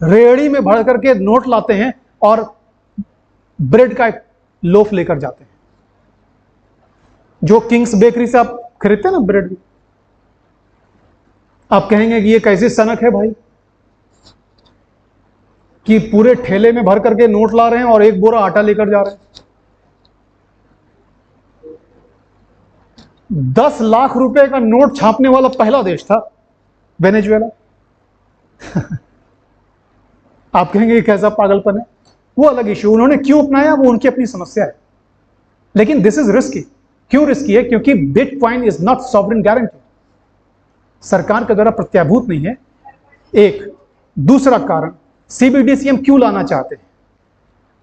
रेहड़ी में भर करके नोट लाते हैं और ब्रेड का एक लोफ लेकर जाते हैं. जो किंग्स बेकरी से आप खरीदते हैं ना ब्रेड, आप कहेंगे कि ये कैसी सनक है भाई कि पूरे ठेले में भर करके नोट ला रहे हैं और एक बोरा आटा लेकर जा रहे हैं. 10 लाख रुपए का नोट छापने वाला पहला देश था वेनेजुएला. आप कहेंगे कैसा पागलपन है, वो अलग इश्यू. उन्होंने क्यों अपनाया वो उनकी अपनी समस्या है. लेकिन दिस इज रिस्की. क्यों रिस्की है? क्योंकि bitcoin is not sovereign guarantee, सरकार के द्वारा प्रत्याभूत नहीं है. एक दूसरा कारण, सीबीडीसी हम क्यों लाना चाहते हैं?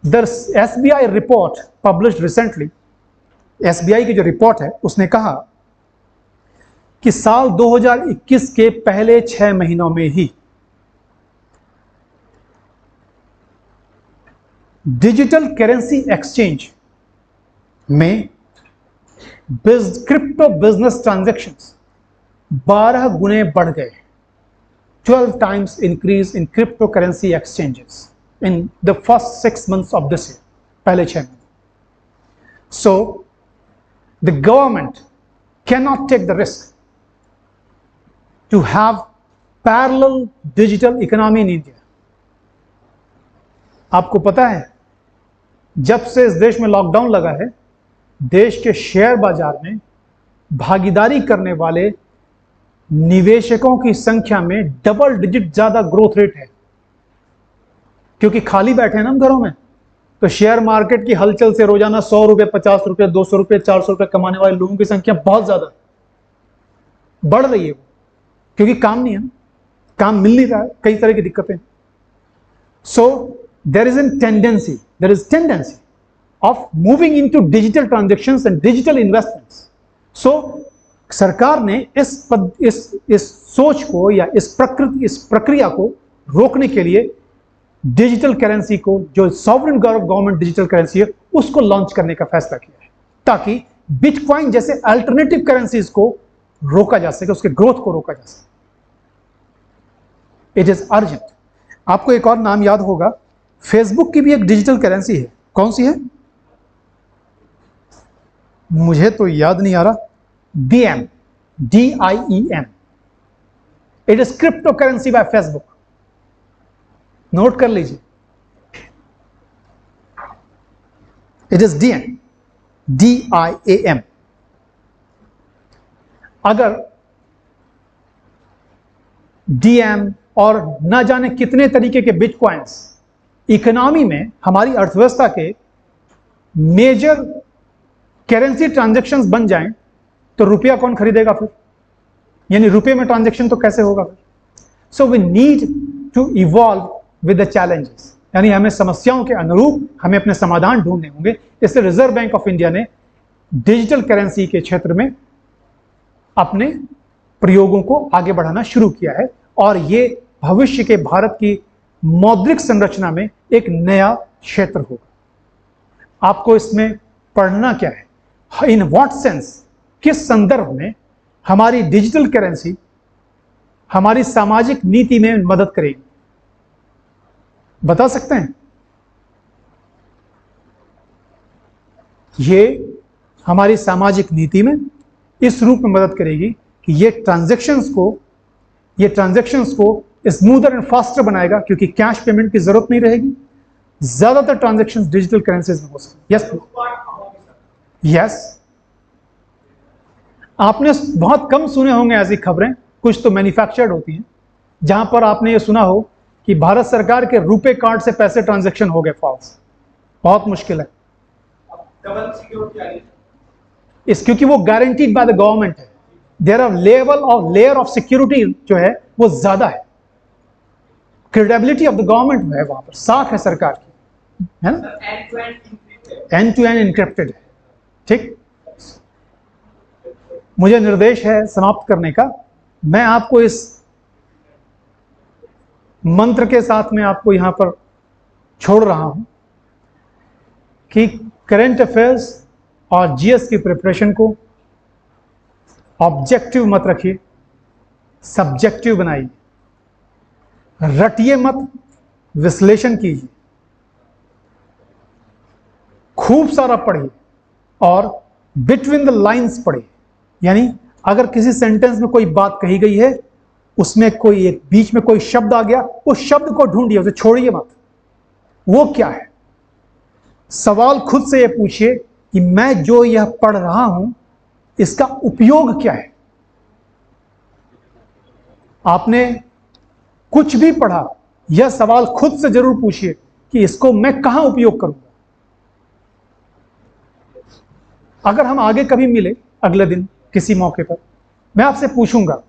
The SBI report published recently, SBI की जो रिपोर्ट है उसने कहा कि साल 2021 के पहले 6 महीनों में ही डिजिटल करेंसी एक्सचेंज में क्रिप्टो बिजनेस ट्रांजैक्शंस 12 गुने बढ़ गए. 12 times increase in cryptocurrency exchanges in the first 6 months of this year, पहले 6 महीने. So the government cannot take the risk to have parallel digital economy in India. आपको पता है जब से इस देश में लॉकडाउन लगा है, देश के शेयर बाजार में भागीदारी करने वाले निवेशकों की संख्या में डबल डिजिट ज्यादा ग्रोथ रेट है। क्योंकि खाली बैठे हैं ना हम घरों में, तो शेयर मार्केट की हलचल से रोजाना 100 रुपए, 50 रुपए, 200 रुपए, 400 रुपए कमाने वाले लोगों की संख्या बहुत ज्यादा बढ़ रही है वो, क्योंकि काम नहीं है, काम मिल नहीं रहा है, कई तरह की दिक्कतें। So there is tendency of moving into digital transactions and digital investments. So सरकार ने इस सोच को या इस प्रक्रिया को रोकने के लिए डिजिटल करेंसी को, जो सॉवरेन गवर्नमेंट डिजिटल करेंसी है, उसको लॉन्च करने का फैसला किया है, ताकि बिटकॉइन जैसे अल्टरनेटिव करेंसीज को रोका जा सके, उसके ग्रोथ को रोका जा सके। It is urgent. आपको एक और नाम याद होगा, फेसबुक की भी एक डिजिटल करेंसी है। कौन सी है? मुझे तो याद नहीं आ रहा। DIEM, DIEM। It is crypto currency bye Facebook. Note कर लीजिए, इट इज DIEM, DIAM। अगर DIEM और ना जाने कितने तरीके के बिटकॉइंस इकोनॉमी में, हमारी अर्थव्यवस्था के मेजर करेंसी ट्रांजैक्शंस बन जाएं, तो रुपया कौन खरीदेगा फिर? यानी रुपये में ट्रांजैक्शन तो कैसे होगा फिर? So we need to evolve with the challenges, यानी हमें समस्याओं के अनुरूप हमें अपने समाधान ढूंढने होंगे। इसलिए रिजर्व बैंक ऑफ इंडिया ने डिजिटल करेंसी के क्षेत्र में अपने प्रयोगों को आगे बढ़ाना शुरू किया है, और ये भविष्य के भारत की मौद्रिक संरचना में एक नया क्षेत्र होगा। आपको इसमें पढ़ना क्या है? इन व्हाट सेंस, किस संदर्भ में हमारी डिजिटल करेंसी हमारी सामाजिक नीति में मदद करेगी? बता सकते हैं? ये हमारी सामाजिक नीति में इस रूप में मदद करेगी कि ये ट्रांजैक्शंस को स्मूदर एंड फास्टर बनाएगा, क्योंकि कैश पेमेंट की जरूरत नहीं रहेगी। ज्यादातर ट्रांजैक्शंस डिजिटल करेंसीज में हो सकती। Yes yes. आपने बहुत कम सुने होंगे ऐसी खबरें, कुछ तो मैन्युफैक्चर्ड होती हैं, जहां पर आपने ये सुना हो कि भारत सरकार के रुपे कार्ड से पैसे ट्रांजैक्शन हो गए फॉल्स। बहुत मुश्किल है डबल सिक्योरिटी आ रही है इस, क्योंकि वो गारंटीड बाय द गवर्नमेंट है। There are layer of security जो है वो ज्यादा है। क्रेडिबिलिटी ऑफ द गवर्नमेंट है, वहां पर साख है सरकार की, है ना? एंड टू एंड इनक्रिप्टेड है। ठीक, मुझे निर्देश है समाप्त करने का। मैं आपको इस मंत्र के साथ में आपको यहां पर छोड़ रहा हूं कि करंट अफेयर्स और जीएस की प्रिपरेशन को ऑब्जेक्टिव मत रखिए, सब्जेक्टिव बनाइए। रटिए मत, विश्लेषण कीजिए, खूब सारा पढ़िए और बिटवीन द लाइंस पढ़िए। यानी अगर किसी सेंटेंस में कोई बात कही गई है, उसमें कोई एक बीच में कोई शब्द आ गया, उस शब्द को ढूंढिए, उसे छोड़िए मत। वो क्या है? सवाल खुद से ये पूछिए कि मैं जो यह पढ़ रहा हूं इसका उपयोग क्या है? आपने कुछ भी पढ़ा, यह सवाल खुद से जरूर पूछिए कि इसको मैं कहां उपयोग करूंगा। अगर हम आगे कभी मिले अगले दिन किसी मौके पर, मैं आपसे पूछूंगा,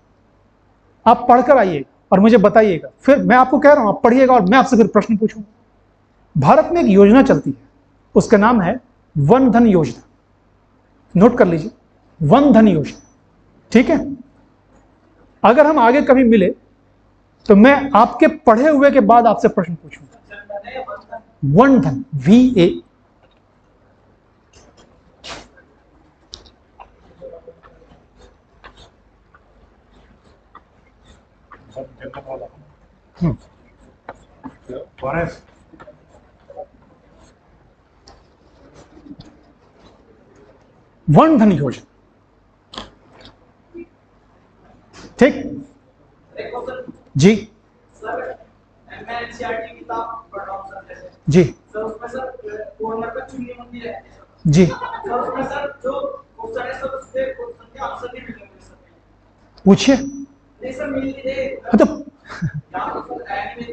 आप पढ़कर आइएगा और मुझे बताइएगा। फिर मैं आपको कह रहा हूं, आप पढ़िएगा और मैं आपसे फिर प्रश्न पूछूंगा। भारत में एक योजना चलती है, उसका नाम है वन धन योजना। नोट कर लीजिए, वन धन योजना। ठीक है, अगर हम आगे कभी मिले तो मैं आपके पढ़े हुए के बाद आपसे प्रश्न पूछूंगा। वन धन, VA। वन धन योजना। ठीक जी सर। मैं एनसीईआरटी किताब पढ़ रहा हूं सर, जैसे जी। सर उसमें सर 4 नंबर पे चुन्नी मुन्नी रहती है जी सर उसमें सर जो क्वेश्चन है सर उसके क्वेश्चन के आंसर नहीं मिल रहे सर पूछिए। नहीं सर मिल नहीं रहे तो यहाँ तो सर है नहीं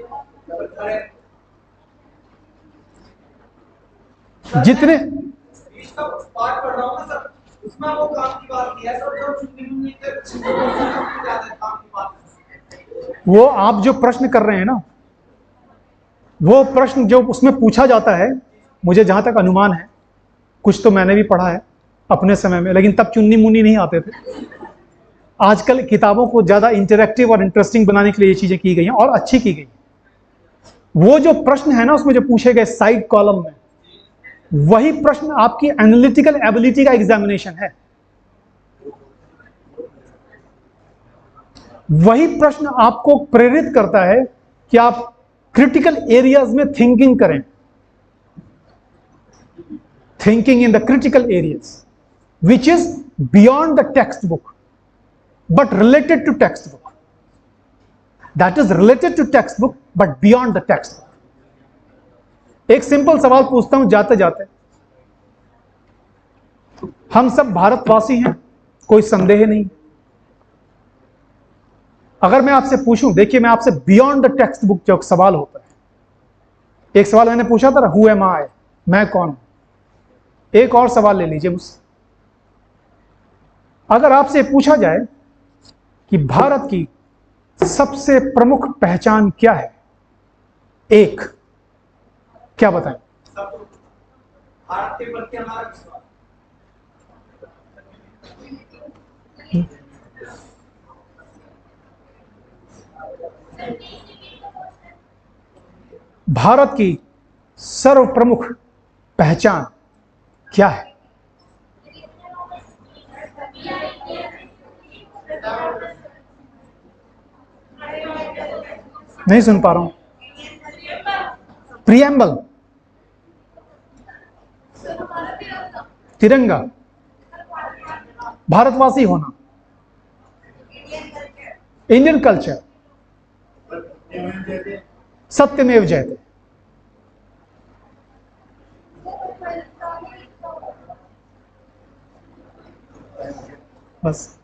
करेक्ट जितने इसका पार्ट पढ़ रहा हूँ ना सर उसमें वो काम की बात की है सर जो चुन्नी मुन्नी के ज्यादा काम की बात है वो आप जो प्रश्न कर रहे हैं ना, वो प्रश्न जो उसमें पूछा जाता है, मुझे जहां तक अनुमान है, कुछ तो मैंने भी पढ़ा है अपने समय में, लेकिन तब चुन्नी मुन्नी नहीं आते थे। आजकल किताबों को ज्यादा इंटरेक्टिव और इंटरेस्टिंग बनाने के लिए ये चीजें की गई हैं और अच्छी की गई। वो जो प्रश्न है ना उसमें जो पूछे गए साइड कॉलम में, वही प्रश्न आपकी एनालिटिकल एबिलिटी का एग्जामिनेशन है। वही प्रश्न आपको प्रेरित करता है कि आप क्रिटिकल एरियाज में थिंकिंग करें, thinking in the critical areas which is beyond the text book but related to text book, that is related to text book but beyond the text book. एक सिंपल सवाल पूछता हूं जाते जाते, हम सब भारतवासी हैं, कोई संदेह नहीं। अगर मैं आपसे पूछूं, देखिए मैं आपसे बियॉन्ड द टेक्स्ट बुक जो सवाल होता है, एक सवाल मैंने पूछा था, हु एम आई, मैं कौन हूं। एक और सवाल ले लीजिए मुझसे, अगर आपसे पूछा जाए कि भारत की सबसे प्रमुख पहचान क्या है, एक, क्या बताएं? भारत के प्रति हमारा विश्वास। भारत की सर्व प्रमुख पहचान क्या है? नहीं सुन पा रहा हूं। प्रियम्बल, तिरंगा, भारतवासी होना, इंडियन कल्चर, सत्यमेव जयते। बस,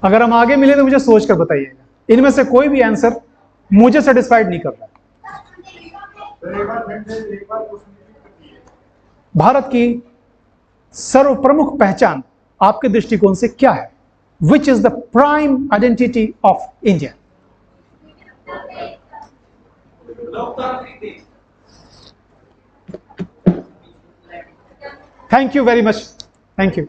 अगर हम आगे मिले तो मुझे सोच कर बताइएगा, इनमें से कोई भी आंसर मुझे सेटिस्फाइड नहीं कर रहा। भारत की सर्व प्रमुख पहचान आपके दृष्टिकोण से क्या है? Which is the prime identity of India? Thank you very much, thank you.